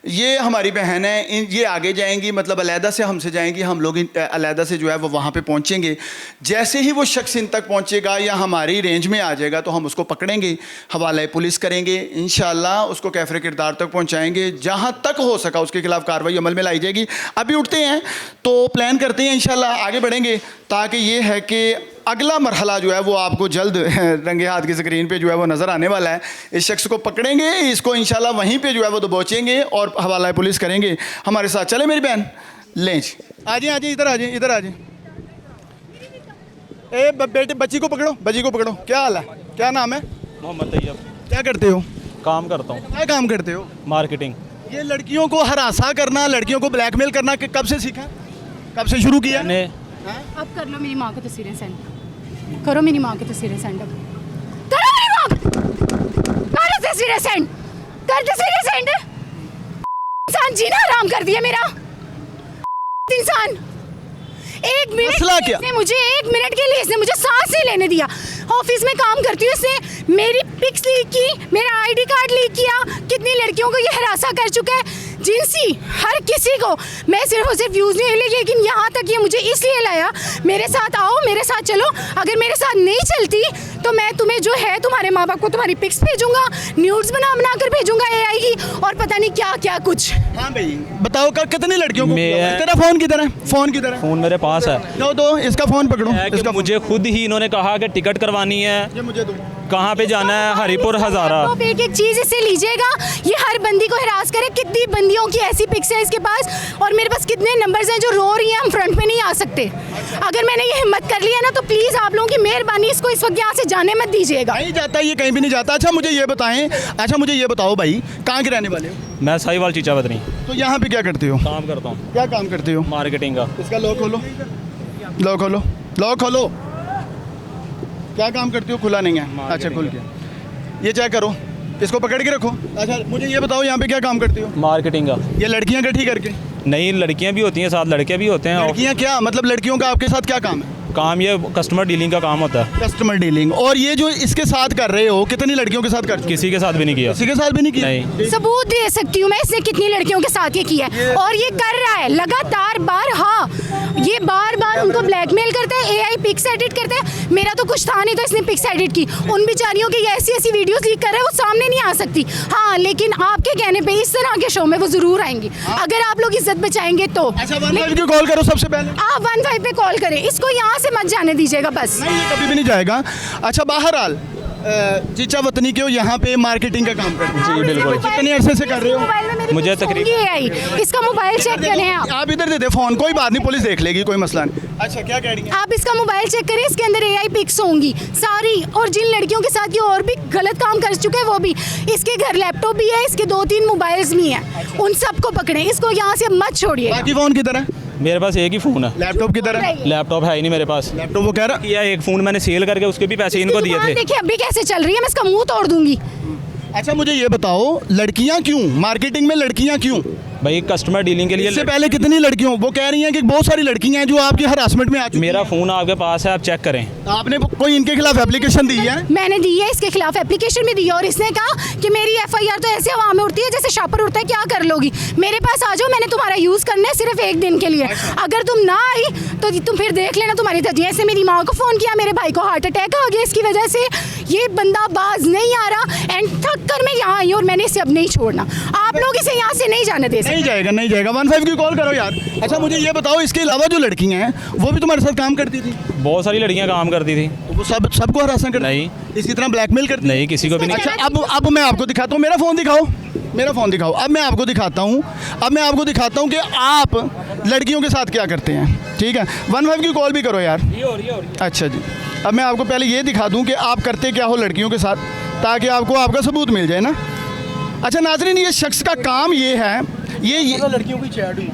S1: ये हमारी बहन है, ये आगे जाएंगी, मतलब अलहदा से हमसे जाएंगी, हम लोग अलहदा से जो है वो वहाँ पे पहुँचेंगे। जैसे ही वो शख्स इन तक पहुँचेगा या हमारी रेंज में आ जाएगा तो हम उसको पकड़ेंगे, हवाले पुलिस करेंगे, इंशाल्लाह उसको कैफरे किरदार तक पहुँचाएँगे। जहाँ तक हो सका उसके खिलाफ कार्रवाई अमल में लाई जाएगी। अभी उठते हैं तो प्लान करते हैं, इंशाल्लाह आगे बढ़ेंगे, ताकि ये है कि अगला मरहला जो है वो आपको जल्द रंगे हाथ की स्क्रीन पे जो है वो नज़र आने वाला है। इस शख्स को पकड़ेंगे, इसको इंशाल्लाह वहीं पे जो है वो दबोचेंगे और हवाला पुलिस करेंगे। हमारे साथ चले मेरी बहन, लें आ जाए इधर आ जाए, इधर आ जाए। ए बेटे बच्ची को पकड़ो। क्या हाल है, क्या नाम है?
S5: मोहम्मद तैयब।
S1: क्या करते हो?
S5: काम करता हूँ।
S1: क्या काम करते हो?
S5: मार्केटिंग।
S1: ये लड़कियों को हरासा करना, लड़कियों को ब्लैकमेल करना कब से सीखा, कब से शुरू किया?
S5: मैंने
S2: अब कर लो मेरी माँ को तस्वीरें सेंड करो, मेरी माँ की तस्वीरें सेंड करो, मेरी माँ करो तस्वीरें सेंड कर, तस्वीरें सेंड। इंसान जीना हराम कर दिया मेरा इंसान। एक मिनट के लिए इसने मुझे सांस नहीं लेने दिया। ऑफिस में काम करती हूँ, इसने मेरी पिक्स लीक की, मेरा ID कार्ड लीक किया, कितनी लड़कियों को ये हरासा कर चुका है, जिनसी हर किसी को। मैं सिर्फ उसे व्यूज़ नहीं ले, लेकिन यहाँ तक ये मुझे इसलिए लाया, मेरे साथ आओ, मेरे साथ चलो, अगर मेरे साथ नहीं चलती तो मैं तुम्हें जो है तुम्हारे माँ बाप को तुम्हारी पिक्स भेजूंगा, न्यूड्स बना कर भेजूंगा AI की, और पता नहीं क्या क्या कुछ।
S1: हाँ भाई बताओ कितनी लड़कियों को?
S5: मैं-
S1: तेरा फ़ोन किधर है? फ़ोन किधर है?
S5: फ़ोन मेरे पास है।
S1: दो इसका फ़ोन पकड़ो।
S5: है कि
S1: इसका
S5: मुझे खुद ही इन्होंने कहा कि टिकट करवानी है,
S1: ये मुझे दो।
S5: कहाँ पे जाना है, हरिपुर हज़ारा।
S2: आप एक एक चीज़ इससे लीजिएगा, ये हर बंदी को हरास करे। कितनी बंदियों की ऐसी पिक्स है इसके पास, और मेरे पास कितने नंबर्स हैं जो रो रही हैं, हम फ्रंट पे नहीं आ सकते। अगर मैंने ये हिम्मत कर लिया ना तो प्लीज़ आप लोगों की मेहरबानी इसको इस वक्त यहाँ से जाने मत दीजिएगा।
S1: नहीं जाता, ये कहीं भी नहीं जाता। अच्छा मुझे ये बताओ भाई, कहाँ के रहने वाले हो?
S5: मैं साहिवाल चीचा बदनी
S1: तो यहाँ पे क्या करते हो?
S5: काम करता हूँ,
S1: क्या काम करते हो?
S5: मार्केटिंग का।
S1: इसका लॉक खोलो। क्या काम करते हो? खुला नहीं है। अच्छा खुल गया। ये चेक करो, इसको पकड़ के रखो। अच्छा मुझे ये बताओ यहाँ पे क्या काम करते हो?
S5: मार्केटिंग का।
S1: ये लड़कियाँ इकट्ठी करके?
S5: नहीं, लड़कियाँ भी होती हैं, साथ लड़के भी होते हैं।
S1: लड़कियाँ क्या मतलब, लड़कियों का आपके साथ क्या काम है?
S5: काम ये कस्टमर डीलिंग का काम होता है।
S1: Customer dealing. और ये जो इसके साथ कर रहे हो, कितनी लड़कियों के साथ कर?
S5: किसी के साथ भी नहीं किया।
S1: किसी के साथ भी नहीं किया?
S5: नहीं।
S2: सबूत दे सकती हूँ मैं इसने कितनी लड़कियों के साथ ये किया है, और ये कर रहा है लगातार हाँ, ये बार उनको ब्लैकमेल करते हैं, एआई पिक्स एडिट करते हैं। मेरा तो कुछ था नहीं तो इसने पिक्स एडिट की। उन बेचारियों की ऐसी वीडियोस लीक कर रहे हैं, वो सामने नहीं आ सकती। हाँ, लेकिन आपके कहने पे इस तरह के शो में वो जरूर आएंगी, अगर आप लोग इज्जत बचाएंगे तो।
S1: अच्छा, 15 की कॉल करो सबसे पहले।
S2: आप 15 पे कॉल करें, इसको यहाँ से मत जाने दीजिएगा बस।
S1: नहीं, ये कभी भी नहीं जाएगा। अच्छा, बहरहाल चीचा वतनी के हो, यहाँ पे मार्केटिंग का काम करते हैं।
S5: जी बिल्कुल।
S1: कितने अरसे से कर रहे हो?
S5: मुझे
S2: तकरीबन इसका मोबाइल चेक करें
S1: आप इधर दे दे फ़ोन, कोई बात नहीं, पुलिस देख लेगी, कोई मसला नहीं। अच्छा, क्या कह रही हैं?
S2: आप इसका मोबाइल चेक करें, इसके अंदर एआई पिक्स होंगी सारी, और जिन लड़कियों के साथ ये और भी गलत काम कर चुके हैं वो भी। इसके घर लैपटॉप भी है, इसके 2-3 मोबाइल्स भी हैं, उन सबको पकड़ें, इसको यहाँ से मत छोड़िए।
S1: बाकी फ़ोन किधर है?
S5: मेरे पास एक ही फ़ोन है।
S1: लैपटॉप किधर है?
S5: लैपटॉप है ही नहीं मेरे पास।
S1: लैपटॉप वो कह रहा
S5: किया एक फ़ोन मैंने सेल करके उसके भी पैसे इनको दिए थे।
S2: देखिए अभी कैसे चल रही है, मैं इसका मुंह तोड़ दूंगी।
S1: अच्छा, मुझे ये बताओ, लड़कियां क्यों मार्केटिंग में, लड़कियां क्यों?
S5: भाई कस्टमर डीलिंग के लिए
S1: इससे पहले कितनी लड़कियों, वो कह रही हैं कि बहुत सारी लड़कियां हैं जो आपकी हरासमेंट में आ चुकी हैं।
S5: मेरा फ़ोन आपके पास है, आप चेक करें।
S1: आपने कोई इनके खिलाफ एप्लीकेशन दी है?
S2: मैंने दी है, इसके खिलाफ एप्लीकेशन भी दी है, और इसने कहा कि मेरी एफआईआर तो ऐसे हवा में उड़ती है जैसे शापर उड़ता है, क्या कर लोगी? मेरे पास आ जाओ, मैंने तुम्हारा यूज़ करना है सिर्फ 1 दिन के लिए। अगर तुम ना आई तो तुम फिर देख लेना तुम्हारी तजी। ऐसे मेरी माँ को फ़ोन किया, मेरे भाई को हार्ट अटैक आ गया इसकी वजह से। ये बंदा बाज नहीं आ रहा, एंड थक कर मैं यहाँ आई और मैंने इसे अब नहीं छोड़ना। आप लोग इसे यहाँ से नहीं जाने दे सकते।
S1: नहीं जाएगा, नहीं जाएगा। 15 की कॉल करो यार। अच्छा, मुझे ये बताओ, इसके अलावा जो लड़कियां हैं वो भी तुम्हारे साथ काम करती थी?
S5: बहुत सारी लड़कियां काम करती थी।
S1: वो सबको हरासा करती?
S5: नहीं।
S1: इसी तरह ब्लैकमेल करती?
S5: नहीं, किसी को भी नहीं।
S1: अच्छा, अब मैं आपको दिखाता हूँ, मेरा फ़ोन दिखाओ, मेरा फ़ोन दिखाओ। अब मैं आपको दिखाता हूँ, कि आप लड़कियों के साथ क्या करते हैं, ठीक है? 15 की कॉल भी करो यार। अच्छा जी, अब मैं आपको पहले ये दिखा दूँ कि आप करते क्या हो लड़कियों के साथ, ताकि आपको आपका सबूत मिल जाए ना। अच्छा नाज़रीन, ये शख्स का काम ये है, ये लड़कियों की चैट हुई।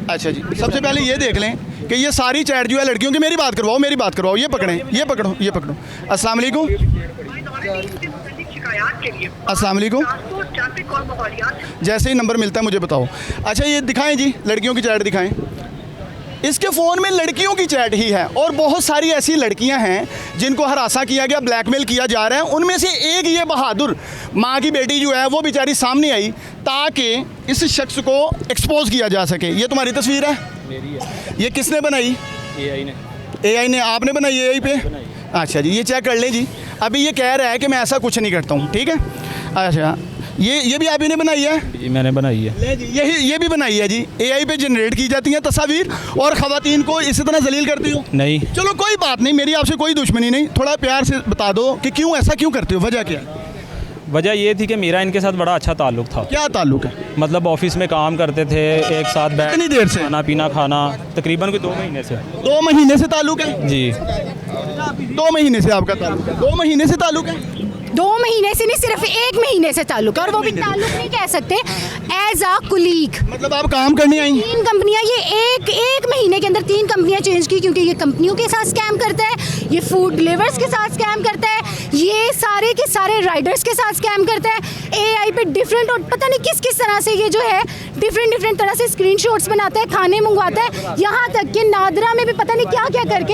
S1: अच्छा जी, सबसे पहले ये देख लें कि ये सारी चैट जो है लड़कियों की। मेरी बात करवाओ, ये पकड़ो। अस्सलाम वालेकुम। अस्सलाम वालेकुम। जैसे ही नंबर मिलता है मुझे बताओ। अच्छा, ये दिखाएं जी, लड़कियों की चैट दिखाएं। इसके फ़ोन में लड़कियों की चैट ही है, और बहुत सारी ऐसी लड़कियां हैं जिनको हरासा किया गया, ब्लैकमेल किया जा रहा है। उनमें से एक ये बहादुर माँ की बेटी जो है वो बेचारी सामने आई ताकि इस शख्स को एक्सपोज किया जा सके। ये तुम्हारी तस्वीर है?
S5: मेरी है।
S1: ये किसने बनाई? एआई ने। आपने बनाई एआई पे? अच्छा जी, ये चेक कर लें जी। अभी ये कह रहा है कि मैं ऐसा कुछ नहीं करता हूँ, ठीक है? अच्छा, ये भी आप ही ने बनाई है?
S5: जी मैंने बनाई है।
S1: ले जी, ये भी बनाई है जी। एआई पे जनरेट की जाती हैं तस्वीर, और ख़वातीन को इसी तरह जलील करती हो?
S5: नहीं।
S1: चलो कोई बात नहीं, मेरी आपसे कोई दुश्मनी नहीं। थोड़ा प्यार से बता दो कि क्यों ऐसा क्यों करते हो, वजह क्या है?
S5: वजह ये थी कि मेरा इनके साथ बड़ा अच्छा ताल्लुक था।
S1: क्या ताल्लुक है?
S5: मतलब ऑफिस में काम करते थे, एक साथ बैठ
S1: कितनी देर से?
S5: खाना पीना खाना, तकरीबन कोई 2 महीने से।
S1: 2 महीने से ताल्लुक है
S5: जी।
S1: 2 महीने से आपका ताल्लुक है? 2 महीने से ताल्लुक है?
S2: 2 महीने से नहीं, सिर्फ 1 महीने से ताल्लुक है, और वो भी ताल्लुक नहीं कह सकते, एज अ कुलीग।
S1: मतलब आप काम करने आई?
S2: 3 कंपनियां, ये एक महीने के अंदर 3 कंपनियां चेंज की, क्योंकि ये कंपनियों के साथ स्कैम करता है, ये फूड डिलीवर्स के साथ स्कैम करता है, ये सारे के सारे राइडर्स के साथ स्कैम करता है। एआई पे डिफरेंट, और पता नहीं किस तरह से ये जो है डिफरेंट तरह से स्क्रीनशॉट्स बनाता है, खाने मंगवाता है, यहाँ तक कि नादरा में भी पता नहीं क्या करके।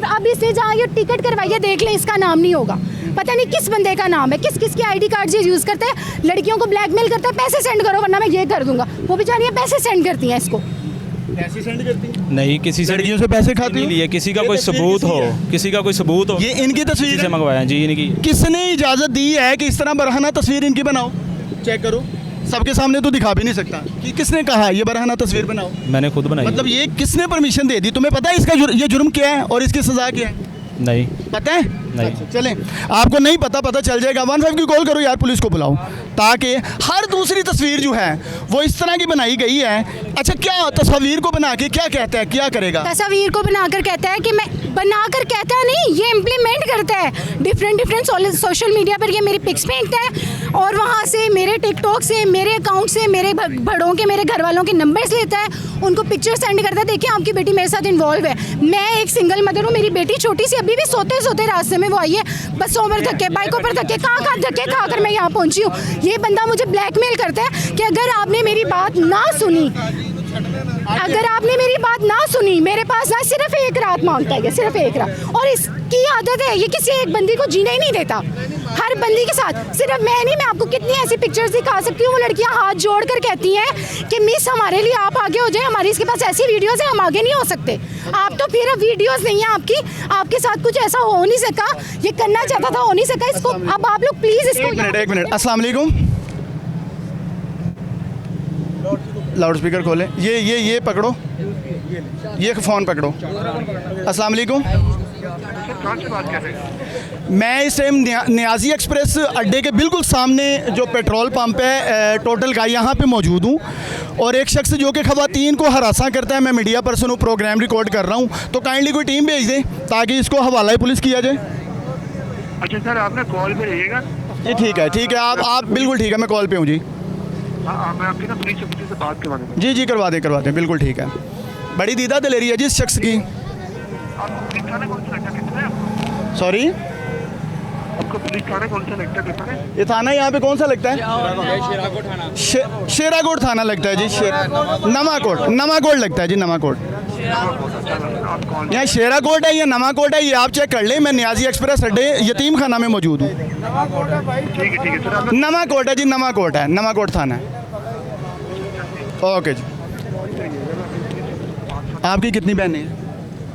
S2: अब इससे जहाँ ये टिकट करवाइए, देख लें, इसका नाम नहीं होगा, पता नहीं किस बंदे का नाम है, किस की आईडी कार्ड ये यूज़ करता है, लड़कियों को ब्लैकमेल करता है, पैसे सेंड करो वरना मैं ये कर दूंगा। वो बेचारियाँ पैसे सेंड करती हैं इसको।
S1: पैसे सेंड करती हैं?
S5: नहीं, किसी से
S1: लड़कियों से पैसे खाती
S5: नहीं लिए। किसी का कोई सबूत हो,
S1: ये इनकी तस्वीर
S5: से मंगवाया जी। इनकी
S1: किसने इजाज़त दी है कि इस तरह बरहाना तस्वीर इनकी बनाओ? चेक करो, सबके सामने तो दिखा भी नहीं सकता कि किसने कहा ये बरहाना तस्वीर बनाओ।
S5: मैंने खुद बनाई।
S1: मतलब ये किसने परमिशन दे दी? तुम्हें पता है इसका ये जुर्म क्या है और इसकी सज़ा क्या है?
S5: नहीं
S1: पता है?
S5: नहीं।
S1: अच्छा, चलें, आपको नहीं पता चल जाएगा। 15 की कॉल करो यार, पुलिस को बुलाओ, ताकि हर दूसरी तस्वीर जो है वो इस तरह की बनाई गई है। अच्छा, क्या तस्वीर को बना के क्या कहता है, क्या करेगा?
S2: तस्वीर को बनाकर कहता है कि मैं बनाकर कहता नहीं, ये इम्प्लीमेंट करता है। डिफरेंट सोशल मीडिया पर ये मेरी पिक्स फेंकता है, और वहाँ से मेरे टिकटॉक से, मेरे अकाउंट से, मेरे बड़ों के, मेरे घर वालों के नंबर्स लेता है, उनको पिक्चर सेंड करता है, देखिए आपकी बेटी मेरे साथ इन्वॉल्व है। मैं एक सिंगल मदर हूँ, मेरी बेटी छोटी सी, अभी भी सोते रास्ते में वो आई है, बसों पर धक्के, बाइकों पर धक्के, कहाँ धक्के खाकर मैं यहाँ पहुँची हूँ। ये बंदा मुझे ब्लैकमेल करता है कि अगर आपने मेरी बात ना सुनी अगर आपने मेरी बात ना सुनी, मेरे पास ना सिर्फ एक रात मांगता है, सिर्फ एक रात, और इसकी आदत है, ये किसी एक बंदी को जीने ही नहीं देता, हर बंदी के साथ। सिर्फ मैं नहीं, मैं आपको कितनी ऐसी पिक्चर्स दिखा सकती हूँ। वो लड़कियाँ हाथ जोड़ कर कहती हैं कि मिस हमारे लिए आप आगे हो जाए, हमारी इसके पास ऐसी वीडियोज़ है, हम आगे नहीं हो सकते। आप तो फिर वीडियोज़ नहीं है आपकी, आपके साथ कुछ ऐसा हो नहीं सका, ये करना चाहता था, हो नहीं सका। इसको अब आप लोग प्लीज़ इसको
S1: एक मिनट, अस्सलाम वालेकुम। लाउड स्पीकर खोलें, ये पकड़ो, ये फ़ोन पकड़ो। अस्सलाम वालेकुम। मैं इस टाइम नियाज़ी एक्सप्रेस अड्डे के बिल्कुल सामने जो पेट्रोल पंप है टोटल का, यहाँ पे मौजूद हूँ, और एक शख्स जो कि ख़वातीन को हरासा करता है, मैं मीडिया पर्सन हूँ, प्रोग्राम रिकॉर्ड कर रहा हूँ, तो काइंडली कोई टीम भेज दें ताकि इसको हवाला पुलिस किया जाए।
S6: अच्छा सर, आपने कॉल पे रहिएगा।
S1: जी ठीक है, आप बिल्कुल ठीक है, मैं कॉल पे हूँ जी।
S6: हाँ, मैं आपकी ना पुलिस चौकी से बात करवा दूँगा।
S1: जी करवा दें, बिल्कुल ठीक है। बड़ी दीदा दिलेरी है जी इस शख्स की।
S6: आपको पुलिस थाना कौन सा लगता कितना है आपको?
S1: सॉरी,
S6: आपको पुलिस थाना कौन सा लगता कितना है?
S1: ये थाना यहाँ पे कौन सा लगता है? शेराकोट थाना लगता है जी। नमाकोट लगता है जी, नमाकोट। यहाँ शेराकोट है या नमाकोट है, ये आप चेक कर लें। मैं नियाज़ी एक्सप्रेस अड्डे यतीम खाना में मौजूद हूँ।
S6: ठीक है सर, आप
S1: नमाकोट है जी, नमाकोट थाना है। ओके जी। आपकी कितनी बहनें हैं?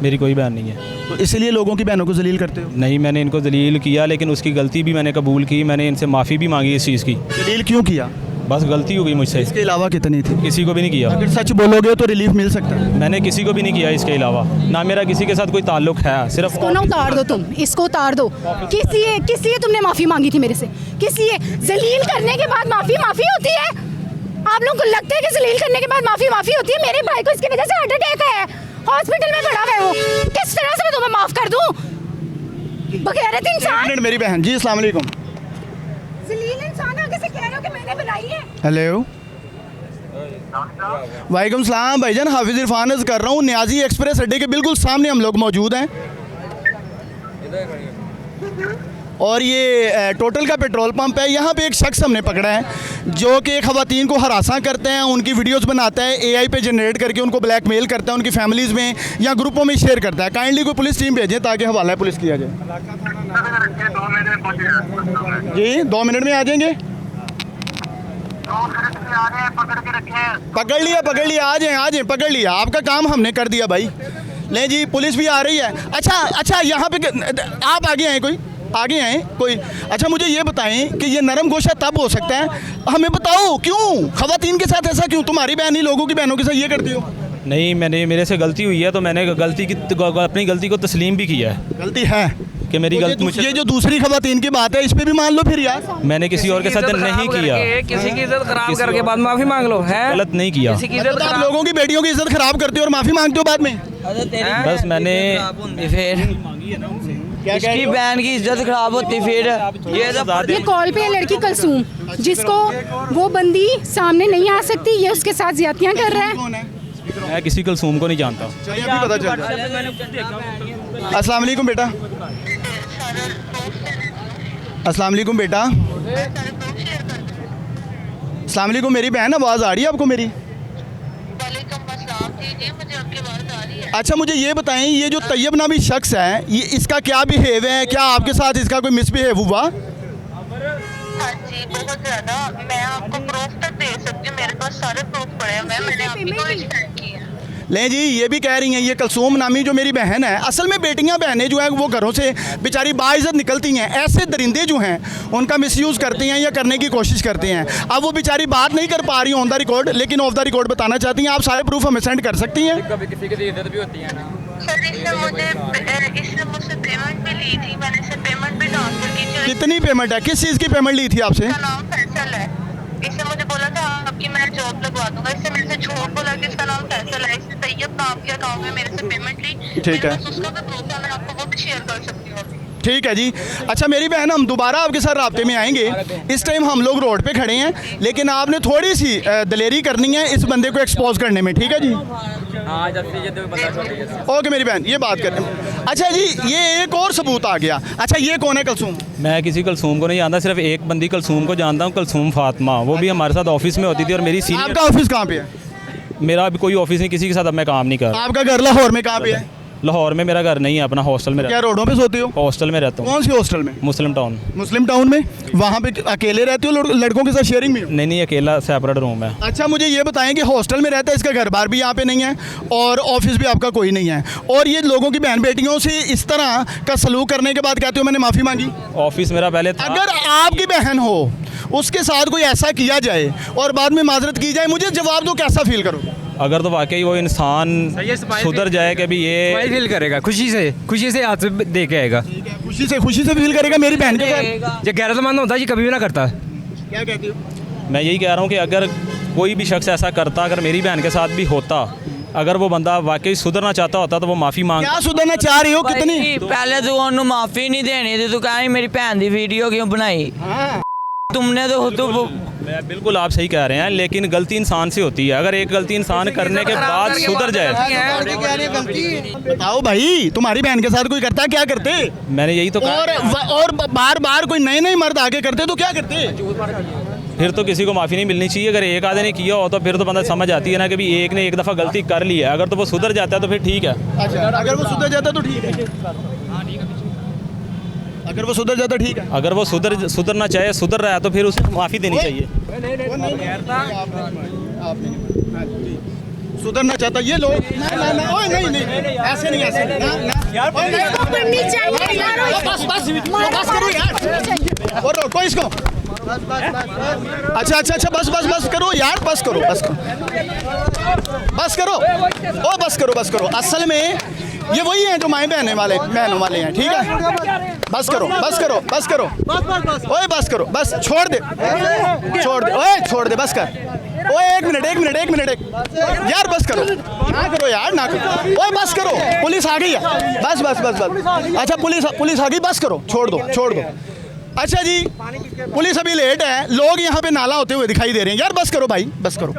S5: मेरी कोई बहन नहीं है।
S1: तो इसीलिए लोगों की बहनों को जलील करते हो?
S5: नहीं, मैंने इनको जलील किया, लेकिन उसकी गलती भी मैंने कबूल की, मैंने इनसे माफ़ी भी मांगी इस चीज़ की।
S1: जलील क्यों किया?
S5: बस गलती हो गई मुझसे,
S1: इसके अलावा कितनी थी?
S5: किसी को भी नहीं किया।
S1: अगर सच बोलोगे तो रिलीफ मिल सकता है।
S5: मैंने किसी को भी नहीं किया इसके अलावा, ना मेरा किसी के साथ कोई ताल्लुक है। सिर्फ
S2: इसको ना उतार दो, तुम इसको उतार दो। किस लिए तुमने माफ़ी मांगी थी मेरे से? किस लिए? जलील करने के बाद माफ़ी होती है? आप लोगों को लगता है कि जलील करने के बाद माफ़ी होती है? मेरे भाई को इसकी वजह से हार्ट अटैक है, हॉस्पिटल में पड़ा हुआ है वो। किस तरह से मैं तुम्हें माफ़ कर दूँ? बगैरत इंसान।
S1: एक मिनट मेरी बहन जी, अस्सलाम वालेकुम।
S2: जलील इंसान आगे से कह रहे हो कि मैंने बनाई है।
S1: हेलो, वालेकुम सलाम भाईजान, हाफिज़ इरफान अर्ज़ कर रहा हूँ। नियाज़ी एक्सप्रेस अड्डे के बिल्कुल सामने हम लोग मौजूद हैं, और ये टोटल का पेट्रोल पंप है। यहाँ पे एक शख्स हमने पकड़ा है जो कि ख़वातीन को हरासा करते हैं, उनकी वीडियोस बनाता है, एआई पे जनरेट करके उनको ब्लैकमेल करता है, उनकी फैमिलीज़ में या ग्रुपों में शेयर करता है। काइंडली कोई पुलिस टीम भेजें ताकि हवाला पुलिस किया जाए। जी 2 मिनट में आ जाएंगे। पकड़ लिया, आ जाएं, पकड़ लिया। आपका काम हमने कर दिया भाई। ले जी, पुलिस भी आ रही है। अच्छा, यहाँ पे आप आगे आए कोई? अच्छा, मुझे ये बताएं कि ये नरम गोशा तब हो सकता है, हमें बताओ क्यों ख़वातीन के साथ ऐसा क्यों? तुम्हारी बहन ही लोगों की बहनों के साथ ये करती हो?
S5: नहीं, मेरे से गलती हुई है, तो मैंने अपनी गलती को तस्लीम भी किया है।
S1: गलती है
S5: कि मेरी गलती मुझे।
S1: ये जो दूसरी ख़वातीन की बात है, इस पे भी मान लो फिर यार।
S5: मैंने किसी और के साथ नहीं किया।
S7: किसी की इज्जत खराब करके बाद माफी मांग लो, है
S5: गलत नहीं किया।
S7: किसी की इज्जत
S1: आप लोगों की बेटियों की इज्जत खराब करते हो और माफ़ी मांगते हो बाद में।
S5: बस मैंने
S7: फिर इसकी बहन की इज्जत खराब होती, फिर
S2: ये कॉल पे है लड़की कलसूम, जिसको वो बंदी सामने नहीं आ सकती, ये उसके साथ ज्यादतियां कर रहा है।
S5: मैं किसी कलसूम को नहीं जानता।
S1: चलिए अभी पता चल जाए। अस्सलाम वालेकुम बेटा। अस्सलाम वालेकुम बेटा। अस्सलाम वालेकुम मेरी बहन, आवाज़ आ रही है आपको मेरी? अच्छा, मुझे ये बताएं, ये जो तैयब नामी शख्स है, ये इसका क्या बिहेव है? क्या आपके साथ इसका कोई मिसबिहेव हुआ?
S8: हाँ जी, बहुत ज़्यादा। मैं आपको प्रूफ तक दे सकती हूँ, मेरे पास सारे प्रूफ पड़े हैं। मैंने आपकी कोई शिकायत की है।
S1: ले जी, ये भी कह रही हैं, ये कलसूम नामी जो मेरी बहन है, असल में बेटियां बहनें जो हैं वो घरों से बेचारी बाइज़्ज़त निकलती हैं, ऐसे दरिंदे जो हैं उनका मिसयूज़ करती हैं या करने की कोशिश करते हैं। अब वो बेचारी बात नहीं कर पा रही ऑन द रिकॉर्ड, लेकिन ऑफ द रिकॉर्ड बताना चाहती हैं। आप सारे प्रूफ हमें सेंड कर सकती हैं?
S8: सर, इसने मुझसे पेमेंट भी ली थी, मैंने इसे पेमेंट भी ट्रांसफर की थी।
S1: कितनी पेमेंट है? किस चीज़ की पेमेंट ली थी आपसे?
S8: इसका नाम फैसल है। इसने मुझे बोला था आपकी मैं जॉब लगवा दूंगा। इससे मेरे से झूठ बोला कि इसका नाम फैसल है। इसने तैयब नाम के अकाउंट में मेरे से पेमेंट ली।
S1: ठीक है,
S8: उसका भी प्रूफ है, मैं आपको वो भी शेयर कर सकती हूँ अभी।
S1: ठीक है जी। अच्छा मेरी बहन, हम दोबारा आपके साथ राब्ते में आएंगे। इस टाइम हम लोग रोड पे खड़े हैं, लेकिन आपने थोड़ी सी दलेरी करनी है इस बंदे को एक्सपोज करने में, ठीक है जी? ओके मेरी बहन, ये बात करते हैं। अच्छा जी, ये एक और सबूत आ गया। अच्छा, ये कौन है कलसूम?
S5: मैं किसी कलसूम को नहीं जानता, सिर्फ एक बंदी कलसूम को जानता हूँ, कलसूम फातिमा। वो भी हमारे साथ ऑफिस में होती थी और मेरी सीनियर।
S1: आपका ऑफिस कहाँ पे है?
S5: मेरा अभी कोई ऑफिस नहीं, किसी के साथ अब मैं काम नहीं कर रहा।
S1: आपका घर लाहौर में कहाँ पे है?
S5: लाहौर में मेरा घर नहीं है, अपना हॉस्टल में
S1: क्या रोडों पे सोते हो?
S5: हॉस्टल में रहता हूँ,
S1: कौन सी हॉस्टल में?
S5: मुस्लिम टाउन।
S1: मुस्लिम टाउन में? वहाँ पे अकेले रहते हो, लड़कों के साथ शेयरिंग में हो?
S5: नहीं, अकेला सेपरेट रूम है।
S1: अच्छा, मुझे ये बताएं कि हॉस्टल में रहता है, इसका घर बार भी यहाँ पे नहीं है और ऑफिस भी आपका कोई नहीं है, और ये लोगों की बहन बेटियों से इस तरह का सलूक करने के बाद कहते हो मैंने माफ़ी मांगी?
S5: ऑफिस मेरा पहले था।
S1: अगर आपकी बहन हो, उसके साथ कोई ऐसा किया जाए और बाद में माजरत की जाए, मुझे जवाब दो, कैसा फील करोगे?
S5: अगर तो वाकई वो इंसान सुधर जाए कि भी ये
S7: फील करेगा, खुशी से हाथ दे के आएगा।
S1: खुशी से फील करेगा मेरी बहन के साथ?
S7: जो गैरतमंद होता है ये कभी भी ना करता।
S1: क्या कहती हो?
S5: मैं यही कह रहा हूँ कि अगर कोई भी शख्स ऐसा करता, अगर मेरी बहन के साथ भी होता, अगर वो बंदा वाकई सुधरना चाहता होता तो वो माफ़ी मांग।
S1: क्या सुधरना चाह रही हो? कितनी?
S7: पहले तू उन्होंने माफ़ी नहीं देनी थी, तू कहीं मेरी भैन की वीडियो क्यों बनाई? तुमने तो
S5: मैं बिल्कुल आप सही कह रहे हैं, लेकिन गलती इंसान से होती है। अगर एक गलती इंसान करने के बाद सुधर जाए।
S1: बताओ भाई, तुम्हारी बहन के साथ कोई करता है? क्या करते?
S5: मैंने यही तो कहा।
S1: और बार बार कोई नए मर्द आगे करते तो क्या करते?
S5: फिर तो किसी को माफ़ी नहीं मिलनी चाहिए। अगर एक आधे ने किया हो तो फिर तो बंदा समझ आती है ना कि भी एक ने एक दफ़ा गलती कर ली है, अगर तो वो सुधर जाता है तो फिर ठीक है।
S1: अच्छा, अगर वो सुधर जाता तो ठीक है। अगर वो सुधर जाता ठीक है।
S5: अगर वो सुधरना चाहे, सुधर रहा है तो फिर उसे माफ़ी देनी चाहिए।
S1: सुधरना चाहता ये लोग नहीं ऐसे नहीं बस करो यार, और रोको इसको। अच्छा बस करो यार, बस करो। असल में ये वही हैं जो माएँ बहनों वाले हैं, ठीक है? बस करो ओए, बस करो, बस छोड़ दे ओए, छोड़ दे, बस कर ओए। एक मिनट यार, बस करो ना करो ओए, बस करो। पुलिस आ गई है, बस। अच्छा, पुलिस आ गई, बस करो, छोड़ दो। अच्छा जी, पुलिस अभी लेट है, लोग यहाँ पे नाला होते हुए दिखाई दे रहे हैं यार, बस करो भाई, बस करो।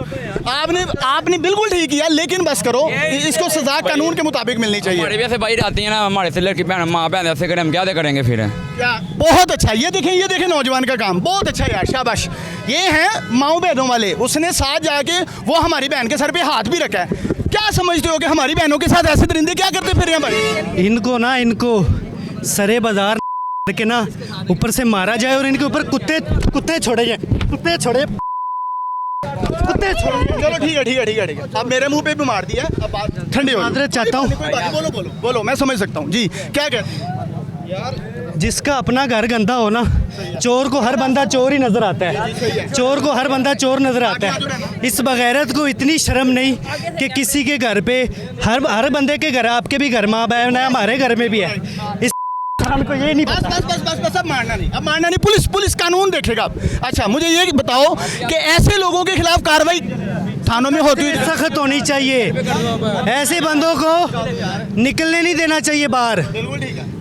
S1: आपने बिल्कुल ठीक किया, लेकिन बस करो, इसको सजा कानून के मुताबिक मिलनी चाहिए।
S7: हमारे भी ऐसे बाहर आती है ना, हमारे से लड़की बहन माँ बहन ऐसे करें, हम क्या करेंगे फिर?
S1: क्या बहुत अच्छा, ये देखें नौजवान का काम बहुत अच्छा यार, शाबाश। ये हैं माओ बहनों वाले, उसने साथ जाके वो हमारी बहन के सर पे हाथ भी रखा है। क्या समझते हो कि हमारी बहनों के साथ ऐसे दरिंदे क्या करते फिर हैं भाई?
S9: इनको सरे बाजार के ना ऊपर से मारा जाए और इनके ऊपर कुत्ते छोड़े जाए।
S1: चलो ठीक है। अब मेरे मुंह पे भी मार दिया, अब बात ठंडी हो
S9: माजरत चाहता हूँ।
S1: बोलो, मैं समझ सकता हूँ जी, क्या कहते हैं?
S9: जिसका अपना घर गंदा हो ना, चोर को हर बंदा चोर ही नजर आता है। चोर नजर आता है। इस बगैरत को इतनी शर्म नहीं कि किसी के घर पे हर बंदे के घर, आपके भी घर माँ बहन है, हमारे घर में भी है। इस को ये नहीं पता।
S1: बस अब मारना नहीं, पुलिस कानून देखेगा। अच्छा, मुझे ये बताओ कि ऐसे लोगों के खिलाफ कार्रवाई थानों में होती है,
S9: सख्त होनी चाहिए। ऐसे बंदों को निकलने नहीं देना चाहिए बाहर।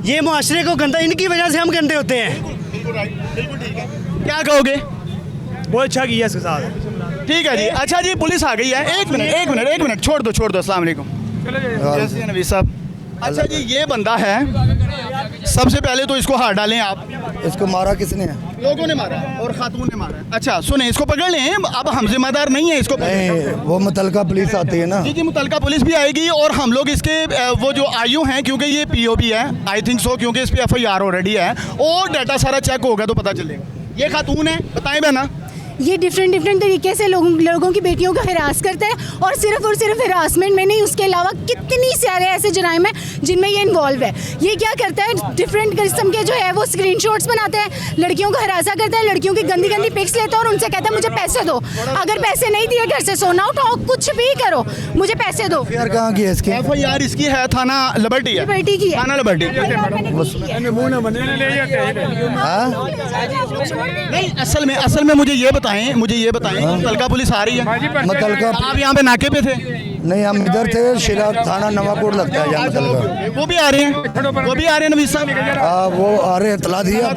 S9: ये मुआशरे को गंदा, इनकी वजह से हम गंदे होते हैं।
S1: क्या कहोगे?
S9: बहुत अच्छा किया इसके साथ।
S1: ठीक है जी। अच्छा जी, पुलिस आ गई है। एक मिनट छोड़ दो। अस्सलाम वालेकुम। कैसे नबी साहब? अच्छा जी, ये बंदा है, सबसे पहले तो इसको हाथ डालें आप।
S10: इसको मारा किसने है?
S1: लोगों ने मारा है और खातून ने मारा है। अच्छा सुने, इसको पकड़ लें, अब हम जिम्मेदार नहीं है इसको।
S10: नहीं, वो मुतलका पुलिस आती है ना।
S1: जी, मुतलका पुलिस भी आएगी और हम लोग इसके वो जो आयु हैं, क्योंकि ये POB है, आई थिंक सो, क्योंकि इस पर FIR ऑलरेडी है और डाटा सारा चेक होगा तो पता चलेगा। ये खातून है, बताएं बहना।
S2: ये डिफरेंट तरीके से लोगों की बेटियों को हिरास करता है, और सिर्फ हिरासमेंट में नहीं, उसके अलावा कितनी सारे ऐसे जराइम हैं जिनमें ये इन्वॉल्व है। ये क्या करता है, डिफरेंट किस्म के जो है वो स्क्रीनशॉट्स बनाते हैं, लड़कियों को हरासा करता है, लड़कियों की गंदी पिक्स लेता है और उनसे कहता है मुझे पैसे दो। अगर पैसे नहीं दिए, घर से सोना उठाओ, कुछ भी करो, मुझे पैसे दो।
S10: FIR कहाँ की है इसकी?
S1: FIR इसकी है थाना लिबर्टी है।
S2: लिबर्टी की है।
S1: थाना लिबर्टी। नहीं, असल में मुझे ये बताएं, मुतलका पुलिस आ रही है?
S10: मुतलका
S1: आप यहाँ पे नाके पे थे?
S10: नहीं, हम इधर थे, शिरा थाना नवाकोट लगता है यहाँ मुतलका।
S1: वो भी आ रहे हैं नबी साहब?
S10: वो आ रहे हैं, इतला दिया।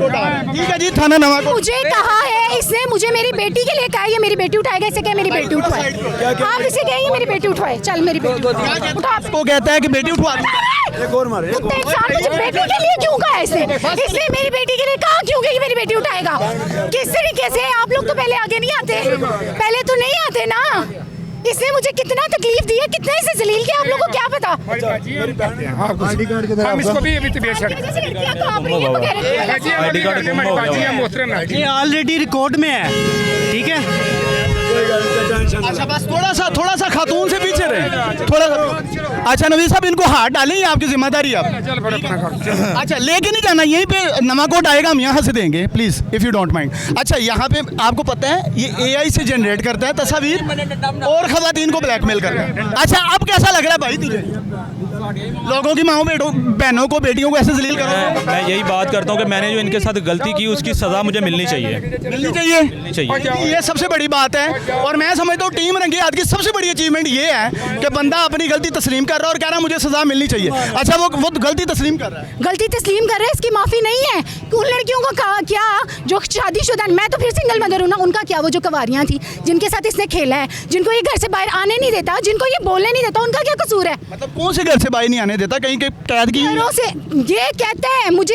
S1: ठीक है जी, थाना नवाकोट।
S2: मुझे कहा है इसने, मुझे मेरी बेटी के लिए कहा, ये मेरी बेटी उठाएगा, इसे क्या मेरी बेटी उठवाए। आप इसे कहेंगे मेरी बेटी उठवाए, चल मेरी बेटी उठा।
S1: वो कहता है कि बेटी उठवा
S2: मुझे बेटी के लिए क्यों कहा इसने मेरी बेटी के लिए कहा क्यों कि मेरी बेटी उठाएगा? किस तरीके से? आप लोग तो पहले आगे नहीं आते, पहले तो नहीं आते ना, इसने मुझे कितना तकलीफ दी है, कितना इसे जलील किया, आप लोगों को क्या पता।
S6: हम इसको भी अभी बेच सकते
S9: ये ऑलरेडी रिकॉर्ड में है, ठीक है।
S1: अच्छा बस थोड़ा सा खातून से पीछे रहे, थोड़ा सा। अच्छा नवीद साहब इनको हाथ डालें, ये आपकी जिम्मेदारी है अब। अच्छा लेके नहीं जाना, यहीं पे नमाकोट आएगा, हम यहाँ से देंगे please if you don't mind. अच्छा यहाँ पे आपको पता है ये AI से जनरेट करता है तस्वीर और ख़वातीन को ब्लैकमेल करता है। अच्छा अब कैसा लग रहा है भाई तुझे, लोगों की माओ बहनों को बेटियों को ऐसे जलील करो?
S5: मैं यही बात करता हूँ कि मैंने जो इनके साथ गलती की उसकी सज़ा मुझे मिलनी चाहिए।
S1: मिलनी चाहिए, ये सबसे बड़ी बात है। और मैं समझता हूँ टीम रंगे हाथ की सबसे बड़ी अचीवमेंट ये है कि बंदा अपनी गलती तस्लीम कर रहा है और कह रहा है मुझे सजा मिलनी चाहिए। अच्छा वो गलती तस्लीम कर रहा है,
S2: गलती तस्लीम कर रहे हैं, इसकी माफ़ी नहीं है। उन लड़कियों को क्या जो शादीशुदा, मैं तो फिर सिंगल मदर हूँ ना, उनका क्या, वो जो कवारियाँ थी जिनके साथ इसने खेला है, जिनको ये घर से बाहर आने नहीं देता, जिनको ये बोलने नहीं देता, उनका क्या कसूर है?
S1: मतलब कौन से घर से बाहर नहीं आने देता, कहीं के कैद की
S2: घरों से ये कहता है मुझे,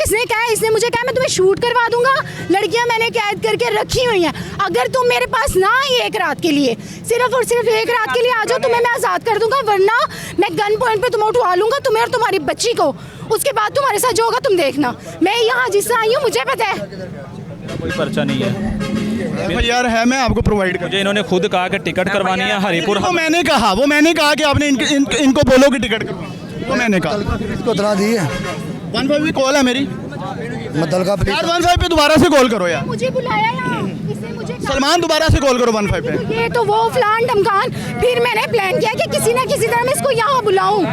S2: इसने मुझे कहा मैं तुम्हें शूट करवा दूंगा, लड़कियां मैंने कैद करके रखी हुई हैं, अगर तुम मेरे पास ना आई एक रात के लिए, सिर्फ और सिर्फ एक रात के लिए आ जाओ, तुम्हें मैं आज़ाद कर दूंगा, वरना मैं गन पॉइंट पे तुम्हें उठवा लूंगा, तुम्हें और तुम्हारी बच्ची को। उसके बाद तुम्हारे साथ जो होगा तुम देखना। मैं यहाँ जिससे आई हूँ मुझे पता है।
S5: कोई पर्चा नहीं है
S1: यार है, मैं आपको प्रोवाइड कर।
S5: मुझे इन्होंने खुद कहा कि टिकट करवानी है हरिपुर।
S1: वो मैंने कहा कि आपने इनको बोलो कि टिकट करवाओ, तो मैंने कहा
S10: इसको इतना दी है।
S1: 15 भी कॉल है मेरी,
S10: मुतलका पुलिस
S1: यार 15 पे दोबारा से कॉल करो यार,
S2: मुझे बुलाया यहाँ, इसने मुझे
S1: सलमान दोबारा से कॉल करो 15 पे।
S2: ये तो वो फलान ढमकान, फिर मैंने प्लान किया कि किसी ना किसी तरह मैं इसको यहाँ बुलाऊं।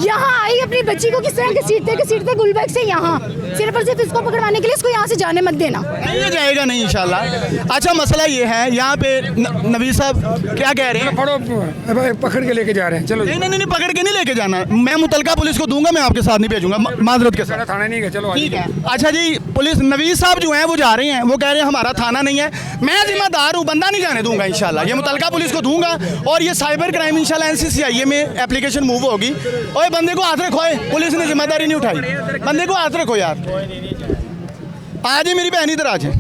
S2: यहाँ आई अपनी बच्ची को किस तरह घसीटते गुलबर्ग से यहाँ, सिर्फ और सिर्फ इसको पकड़वाने के लिए। इसको यहाँ से जाने मत देना।
S1: नहीं जाएगा नहीं इंशाल्लाह। अच्छा मसला ये है यहाँ पे नवीद साहब क्या कह रहे हैं,
S6: पकड़ के लेके जा रहे हैं। चलो
S1: नहीं पकड़ के नहीं लेके जाना, मैं मुतलका पुलिस को दूंगा, मैं आपके साथ नहीं भेजूंगा, माजरत के साथ।
S6: थाना नहीं है, चलो
S1: ठीक है। अच्छा जी पुलिस नवीद साहब जो हैं वो जा रहे हैं, वो कह रहे हैं हमारा थाना नहीं है, मैं जिम्मेदार हूँ, बंदा नहीं जाने दूंगा इंशाल्लाह, ये मुतलका पुलिस को दूंगा। और ये साइबर क्राइम इंशाल्लाह NCCIA में एप्लीकेशन मूव होगी। और बंदे को हाथ रखो, पुलिस ने जिम्मेदारी नहीं उठाई, बंदे को हाथ रखो यार। आ जाए मेरी बहन इधर आ जाए।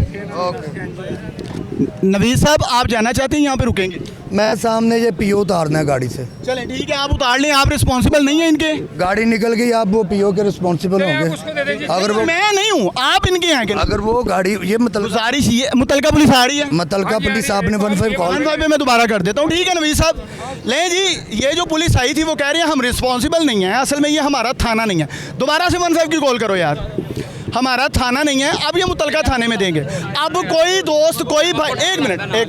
S1: नवीद साहब आप जाना चाहते हैं, यहाँ पे रुकेंगे?
S10: मैं सामने ये PO उतारना है गाड़ी से।
S1: चलें ठीक है, आप उतार लें, आप रिस्पॉन्सिबल नहीं है इनके।
S10: गाड़ी निकल गई, आप वो PO के रिस्पॉन्सिबल होंगे। अगर वो
S1: मैं नहीं हूँ, आप इनके यहाँ के।
S10: अगर वो गाड़ी ये
S1: गुजारिश ये मुतलका पुलिस आ रही है,
S10: मुतलका पुलिस आपने 15 कॉल
S1: 15 पे मैं दोबारा कर देता हूँ। ठीक है नवीद साहब, ले जी ये जो पुलिस आई थी वो कह रही है हम रिस्पॉन्सिबल नहीं है, असल में ये हमारा थाना नहीं है। दोबारा से 15 की कॉल करो यार, हमारा थाना नहीं है, अब ये मुतलका थाने में देंगे। अब कोई दोस्त कोई भाई, एक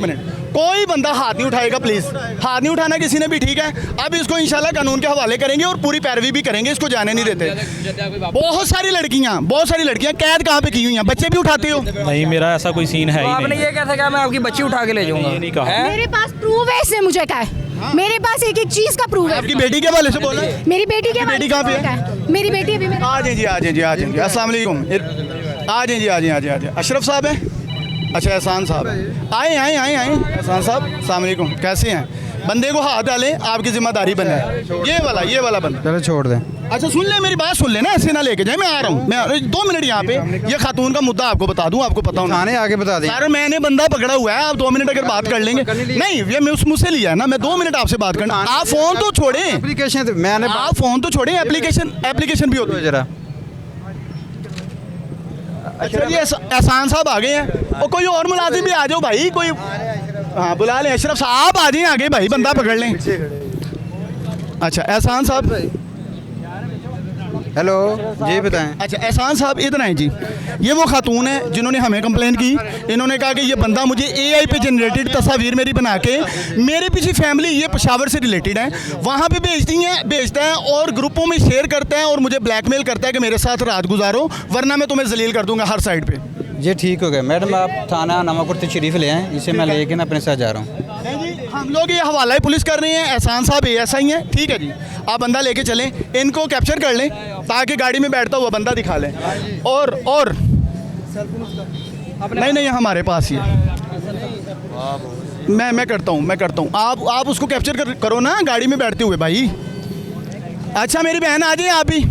S1: मिनट कोई बंदा हाथ नहीं उठाएगा, प्लीज़ हाथ नहीं उठाना किसी ने भी, ठीक है। अब इसको इंशाल्लाह कानून के हवाले करेंगे और पूरी पैरवी भी करेंगे, इसको जाने नहीं देते। बहुत सारी लड़कियां कैद कहाँ पे की हुई हैं, बच्चे भी उठाते हो?
S5: नहीं मेरा ऐसा कोई सीन है ही
S7: आपने
S5: नहीं।
S7: ये कैसे कहा मैं आपकी बच्ची उठा के ले जाऊंगा?
S5: ये नहीं कहा।
S2: मेरे पास प्रूफ है, इसने मुझे कहा है, मेरे पास एक चीज का प्रूफ है।
S1: आपकी बेटी के हवाले से बोला?
S2: मेरी बेटी के
S1: बेटी कहाँ पे है?
S2: मेरी बेटी अभी
S1: आ जाइए अस्सलाम वालेकुम, आ जाइए। अशरफ साहब है? अच्छा एहसान साहब है, आए एहसान साहब अस्सलाम वालेकुम, कैसे हैं? बंदे को हाथ डालें, आपकी जिम्मेदारी बने, ये वाला बंदा।
S10: चलो छोड़ दें।
S1: अच्छा सुन ले मेरी बात, सुन ले ना, ऐसे ना लेके जाए, मैं आ रहा हूँ, मैं 2 मिनट यहाँ पे ये खातून का मुद्दा आपको बता दूँ, आपको पता होना।
S10: थाने आगे बता दें।
S1: सर मैंने बंदा पकड़ा हुआ है, आप 2 मिनट अगर बात कर लेंगे। नहीं ये मैं मुझसे लिया है ना, मैं 2 मिनट आपसे बात करना। आप फ़ोन तो छोड़ें,
S10: एप्लीकेशन मैंने
S1: आप फ़ोन तो छोड़ें, एप्लीकेशन भी होती है
S10: जरा।
S1: अच्छा ये एहसान साहब आ गए हैं, और कोई और मुलाजिम भी आ जाओ भाई, कोई हाँ बुला लें। अशरफ साहब आ जाएं आगे भाई, बंदा पकड़ लें। अच्छा एहसान साहब,
S10: हेलो जी बताएं।
S1: अच्छा एहसान साहब इधर आए जी, ये वो खातून है जिन्होंने हमें कंप्लेंट की। इन्होंने कहा कि ये बंदा मुझे AI पे जनरेटेड तस्वीर मेरी बना के, मेरे पीछे फैमिली ये पेशावर से रिलेटेड है, वहाँ पे भेजता है और ग्रुपों में शेयर करता है और मुझे ब्लैकमेल करता है कि मेरे साथ रात गुजारो वरना मैं तुम्हें जलील कर दूंगा हर साइड पे।
S10: ये ठीक हो गया मैडम, आप थाना नवाकोट शरीफ ले आएँ, इसे मैं लेके ना अपने साथ जा रहा हूँ।
S1: हम लोग ये हवाला पुलिस कर रहे हैं, एहसान साहब ASI हैं, ठीक है जी। आप बंदा लेके चलें, इनको कैप्चर कर लें ताकि गाड़ी में बैठता हुआ बंदा दिखा लें। और नहीं हमारे पास ही है, मैं करता हूँ। आप उसको कैप्चर करो ना गाड़ी में बैठते हुए भाई। अच्छा मेरी बहन आ जाइए आप भी।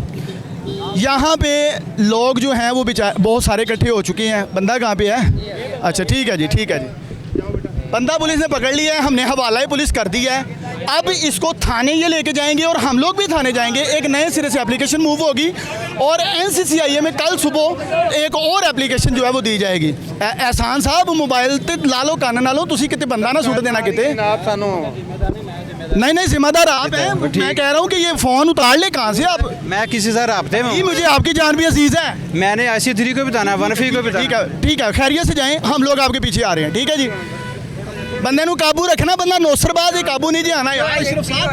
S1: यहाँ पे लोग जो हैं वो बेचारे बहुत सारे इकट्ठे हो चुके हैं। बंदा कहाँ पे है? अच्छा ठीक है जी। बंदा पुलिस ने पकड़ लिया है, हमने हवाला पुलिस कर दिया है। अब इसको थाने ये लेके जाएंगे और हम लोग भी थाने जाएंगे, एक नए सिरे से एप्लीकेशन मूव होगी और NCCIA में कल सुबह एक और एप्लीकेशन जो है वो दी जाएगी। एहसान साहब मोबाइल ते ला लो कान नालो, तुसी किते बंदा ना सुट देना किते। नहीं जिम्मेदार आप हैं, मैं कह रहा हूँ कि ये फ़ोन उतार ले कहाँ से आप।
S10: मैं किसी से राब्ते में हूँ।
S1: मुझे आपकी जान भी अजीज़ है।
S10: मैंने IC3 को बताना, 1 को बताना।
S1: ठीक है खैरियत से जाएं, हम लोग आपके पीछे आ रहे हैं, ठीक है जी। बंदे नू काबू रखना, बंदा नौसरबाज है, काबू नहीं जी आना यार। अशरफ साहब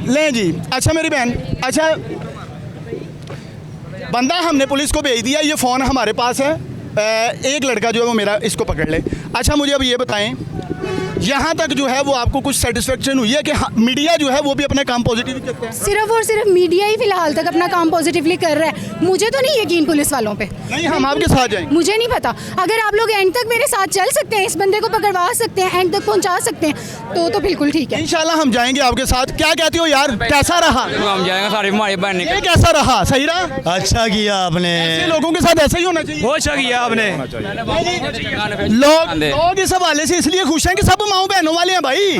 S1: लें जी। अच्छा मेरी बहन, अच्छा बंदा हमने पुलिस को भेज दिया, ये फ़ोन हमारे पास है। एक लड़का जो है वो मेरा इसको पकड़ ले। अच्छा मुझे अब ये बताएं, यहाँ तक जो है वो आपको कुछ सेटिस्फेक्शन हुई है कि मीडिया जो है वो भी अपना काम पॉजिटिव करता है?
S2: सिर्फ और सिर्फ मीडिया ही फिलहाल तक अपना काम पॉजिटिवली कर रहा है। मुझे तो नहीं यकीन पुलिस वालों पे।
S1: नहीं हम आपके साथ जाएंगे।
S2: मुझे नहीं पता, अगर आप लोग एंड तक मेरे साथ चल सकते हैं, इस बंदे को पकड़वा सकते हैं, एंड तक पहुंचा सकते हैं तो बिल्कुल ठीक है।
S1: इंशाल्लाह हम जाएंगे आपके साथ। क्या कहते हो यार, कैसा रहा?
S7: हम जाएंगे सारे हमारे बनने
S1: ये कैसा रहा? सही रहा?
S9: अच्छा किया आपने,
S1: ऐसे लोगों के साथ ऐसा ही होना चाहिए।
S5: बहुत अच्छा किया आपने।
S1: लोग इस हवाले से इसलिए खुश हैं कि सब माओ बहनों वाले हैं भाई,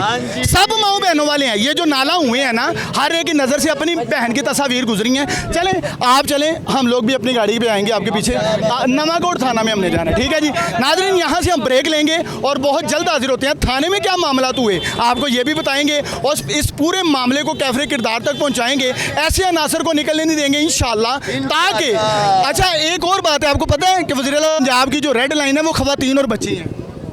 S1: सब माओ बहनों वाले हैं। ये जो नाला हुए हैं ना, हर एक की नज़र से अपनी बहन की तस्वीर गुजरी हैं। चलें आप चलें, हम लोग भी अपनी गाड़ी पे आएंगे आपके पीछे। नवाकोट थाना में हमने जाना है, ठीक है जी। नाज़रीन यहाँ से हम ब्रेक लेंगे और बहुत जल्द हाजिर होते हैं। थाने में क्या मामला हुए आपको ये भी बताएंगे और इस पूरे मामले को कैफरे किरदार तक पहुँचाएंगे। ऐसे अनासर को निकलने नहीं देंगे इंशाल्लाह, ताकि अच्छा एक और बात है, आपको पता है कि वज़ीर-ए-आज़म पंजाब की जो रेड लाइन है वो ख़वातीन और बच्ची हैं,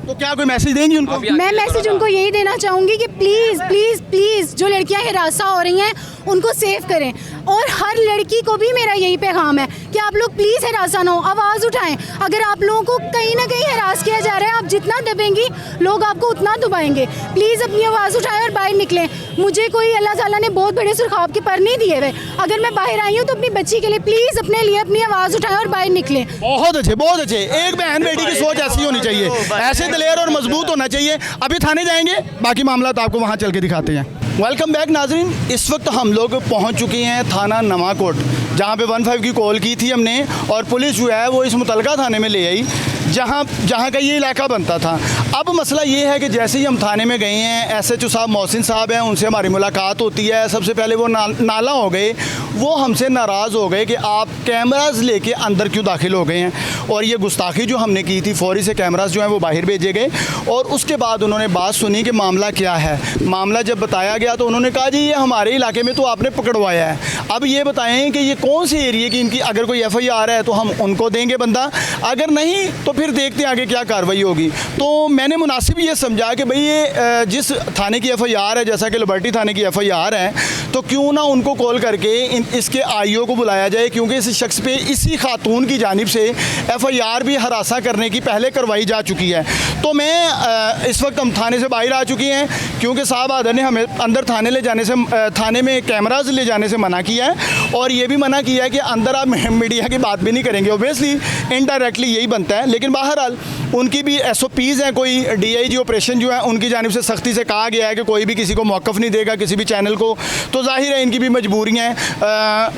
S1: तो क्या कोई मैसेज देंगी उनको?
S2: मैं मैसेज उनको यही देना चाहूँगी कि प्लीज़ प्लीज़ प्लीज़ जो लड़कियाँ हिरासा हो रही हैं उनको सेव करें, और हर लड़की को भी मेरा यही पैगाम है कि आप लोग प्लीज़ हिरासा ना हो, आवाज़ उठाएं। अगर आप लोगों को कहीं ना कहीं हिरास किया जा रहा है, आप जितना दबेंगी लोग आपको उतना दबाएंगे। प्लीज़ अपनी आवाज़ उठाएं और बाहर निकलें। मुझे कोई अल्लाह ताला ने बहुत बड़े सुरखाब के पर नहीं दिए हुए, अगर मैं बाहर आई हूँ तो अपनी बच्ची के लिए प्लीज़ अपने लिए अपनी आवाज़ उठाएं और बाहर निकलें।
S1: बहुत अच्छे, बहुत अच्छे। एक बहन बेटी की सोच ऐसी होनी चाहिए, ऐसे दिलेर और मजबूत होना चाहिए। अभी थाने जाएंगे, बाकी मामला तो आपको वहाँ चल के दिखाते हैं। वेलकम बैक नाजरीन, इस वक्त हम लोग पहुँच चुके हैं थाना नवाकोट, जहाँ पे 15 की कॉल की थी हमने और पुलिस जो है वो इस मुतलका थाने में ले आई जहाँ का ये इलाका बनता था। अब मसला ये है कि जैसे ही हम थाने में गए हैं, SHO साहब मोहसिन साहब हैं, उनसे हमारी मुलाकात होती है। सबसे पहले वो नाला हो गए, वो हमसे नाराज़ हो गए कि आप कैमराज लेके अंदर क्यों दाखिल हो गए हैं, और ये गुस्ताखी जो हमने की थी फौरी से कैमराज जो हैं वो बाहर भेजे गए। और उसके बाद उन्होंने बात सुनी कि मामला क्या है। मामला जब बताया गया तो उन्होंने कहा जी ये हमारे इलाके में तो आपने पकड़वाया है, अब ये बताएं कि ये कौन से एरिए की इनकी, अगर कोई FIR है तो हम उनको देंगे बंदा, अगर नहीं तो फिर देखते हैं आगे क्या कार्रवाई होगी। तो मैंने मुनासिब ये समझा कि भाई ये जिस थाने की FIR है, जैसा कि लिबर्टी थाने की FIR है, तो क्यों ना उनको कॉल करके इसके IO को बुलाया जाए, क्योंकि इस शख्स पे इसी खातून की जानिब से FIR भी हरासा करने की पहले करवाई जा चुकी है। तो मैं इस वक्त हम थाने से बाहर आ चुकी हैं, क्योंकि साहब आदर ने हमें अंदर थाने ले जाने से, थाने में कैमराज ले जाने से मना किया है, और ये भी मना किया है कि अंदर आप मीडिया की बात भी नहीं करेंगे। ओबियसली इनडायरेक्टली यही बनता है, लेकिन बहरहाल उनकी भी SOPs हैं। कोई DIG ऑपरेशन जो है उनकी जानिब से सख्ती से कहा गया है कि कोई भी किसी को मौक़िफ़ नहीं देगा, किसी भी चैनल को। तो जाहिर है इनकी भी मजबूरियाँ हैं,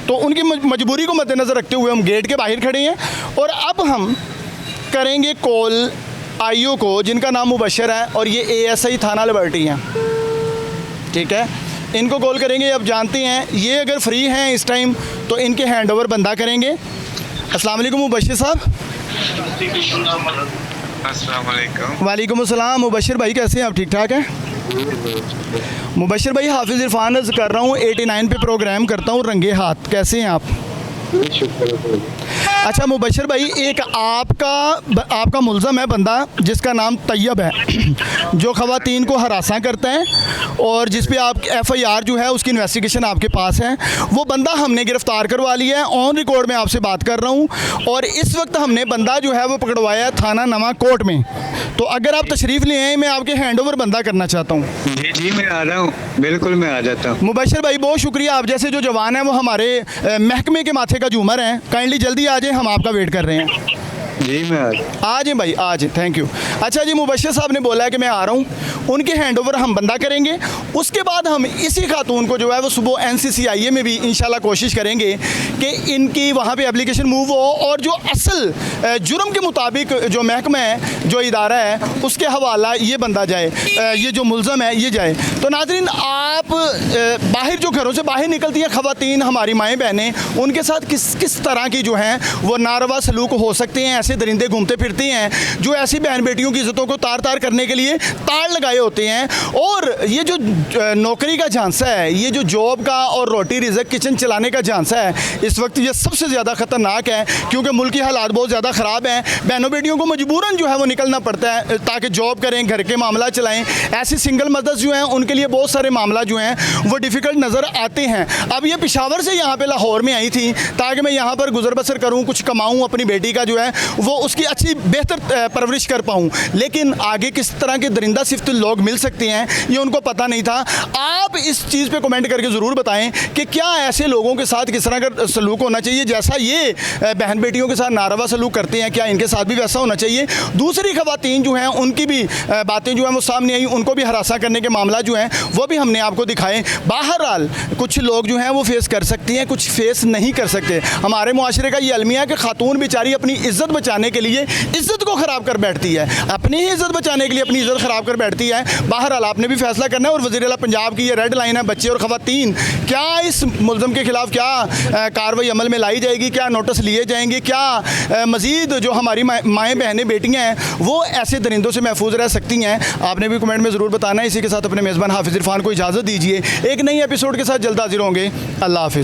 S1: तो उनकी मजबूरी को मद्देनज़र रखते हुए हम गेट के बाहर खड़े हैं। और अब हम करेंगे कॉल IO को, जिनका नाम मुबशर है, और ये ASI थाना लिबर्टी हैं, ठीक है। इनको कॉल करेंगे। अब जानते हैं ये अगर फ्री हैं इस टाइम तो इनके हैंडओवर बंदा करेंगे। अस्सलाम वालेकुम मुबशर साहब। वालेकुम अस्सलाम। मुबशर भाई कैसे हैं आप? ठीक ठाक हैं? मुबशर भाई हाफिज़ इरफान अर्ज़ कर रहा हूँ, 89 पे प्रोग्राम करता हूँ रंगे हाथ। कैसे हैं आप? अच्छा मुबशर भाई, एक आपका मुल्ज़म है बंदा जिसका नाम तैयब है, जो ख़वातीन को हरासा करता है और जिस पे आप FIR जो है उसकी इन्वेस्टिगेशन आपके पास है। वो बंदा हमने गिरफ़्तार करवा लिया है, ऑन रिकॉर्ड में आपसे बात कर रहा हूँ। और इस वक्त हमने बंदा जो है वो पकड़वाया है थाना नवाकोट में। तो अगर आप तशरीफ़ ले आए, मैं आपके हैंडओवर बंदा करना चाहता हूँ।
S11: जी मैं आ रहा हूँ, बिल्कुल मैं आ जाता हूँ।
S1: मुबशर भाई बहुत शुक्रिया, आप जैसे जो जवान हैं वो हमारे महकमे के माथे का झूमर हैं। काइंडली जल्दी आ जाए, हम आपका वेट कर रहे हैं।
S11: जी मैं
S1: आज हैं भाई, आज हैं, थैंक यू। अच्छा जी, मुबश्शिर साहब ने बोला है कि मैं आ रहा हूँ, उनके हैंडओवर हम बंदा करेंगे, उसके बाद हम इसी खातून को जो है वो सुबह NCCIA में भी इंशाल्लाह कोशिश करेंगे कि इनकी वहाँ पे एप्लीकेशन मूव हो और जो असल जुर्म के मुताबिक जो महकमा है, जो इदारा है, उसके हवाला ये बंदा जाए, ये जो मुल्ज़म है ये जाए। तो नाज़रीन, आप बाहर जो घरों से बाहर निकलती हैं ख़वातीन, हमारी माएँ बहनें, उनके साथ किस तरह की जो हैं वो नारवा सलूक हो सकते हैं। ऐसे दरिंदे घूमते फिरते हैं जो ऐसी बहन बेटियों की इज़्ज़तों को तार तार करने के लिए तार लगाए होते हैं। और ये जो नौकरी का झांसा है, ये जो जॉब का और रोटी रिज़्क किचन चलाने का झांसा है, इस वक्त ये सबसे ज़्यादा ख़तरनाक है, क्योंकि मुल्क की हालात बहुत ज़्यादा ख़राब हैं। बहनों बेटियों को मजबूरन जो है वो निकलना पड़ता है ताकि जॉब करें, घर के मामला चलाएँ। ऐसी सिंगल मदर्स जो हैं उनके लिए बहुत सारे मामला जो हैं वो डिफ़िकल्ट नज़र आते हैं। अब ये पेशावर से यहाँ पे लाहौर में आई थी ताकि मैं यहाँ पर गुजर बसर करूँ, कुछ कमाऊँ, अपनी बेटी का जो है वो उसकी अच्छी बेहतर परवरिश कर पाऊँ। लेकिन आगे किस तरह के दरिंदा सिफ्त लोग मिल सकते हैं ये उनको पता नहीं था। आप इस चीज़ पे कमेंट करके ज़रूर बताएं कि क्या ऐसे लोगों के साथ किस तरह का सलूक होना चाहिए, जैसा ये बहन बेटियों के साथ नारवा सलूक करते हैं, क्या इनके साथ भी वैसा होना चाहिए। दूसरी ख़वातीन जो हैं उनकी भी बातें जो हैं वो सामने आई, उनको भी हरासा करने के मामला जो हैं वो भी हमने आपको दिखाए। बहरहाल कुछ लोग जो हैं वो फेस कर सकती हैं, कुछ फेस नहीं कर सकते। हमारे मुआशरे का ये अलमिया है कि खातून बेचारी अपनी इज़्ज़त बचाने के लिए इज़्ज़त को ख़राब कर बैठती है, अपनी ही इज़्ज़त बचाने के लिए अपनी इज़्ज़त ख़राब कर बैठती है। बहरहाल आपने भी फैसला करना है। और वज़ीर आला पंजाब की ये रेड लाइन है, बच्चे और ख़वातीन, क्या इस मुल्ज़म के ख़िलाफ़ क्या कार्रवाई अमल में लाई जाएगी, क्या नोटिस लिए जाएंगे, क्या मज़ीद जो हमारी माएँ बहनें बेटियाँ हैं वो ऐसे दरिंदों से महफूज रह सकती हैं। आपने भी कमेंट में ज़रूर बताना है। इसी के साथ अपने मेज़बान हाफिज़ इरफान को इजाज़त दीजिए। एक नई एपिसोड के साथ जल्द हाजिर होंगे। अल्लाह हाफिज़।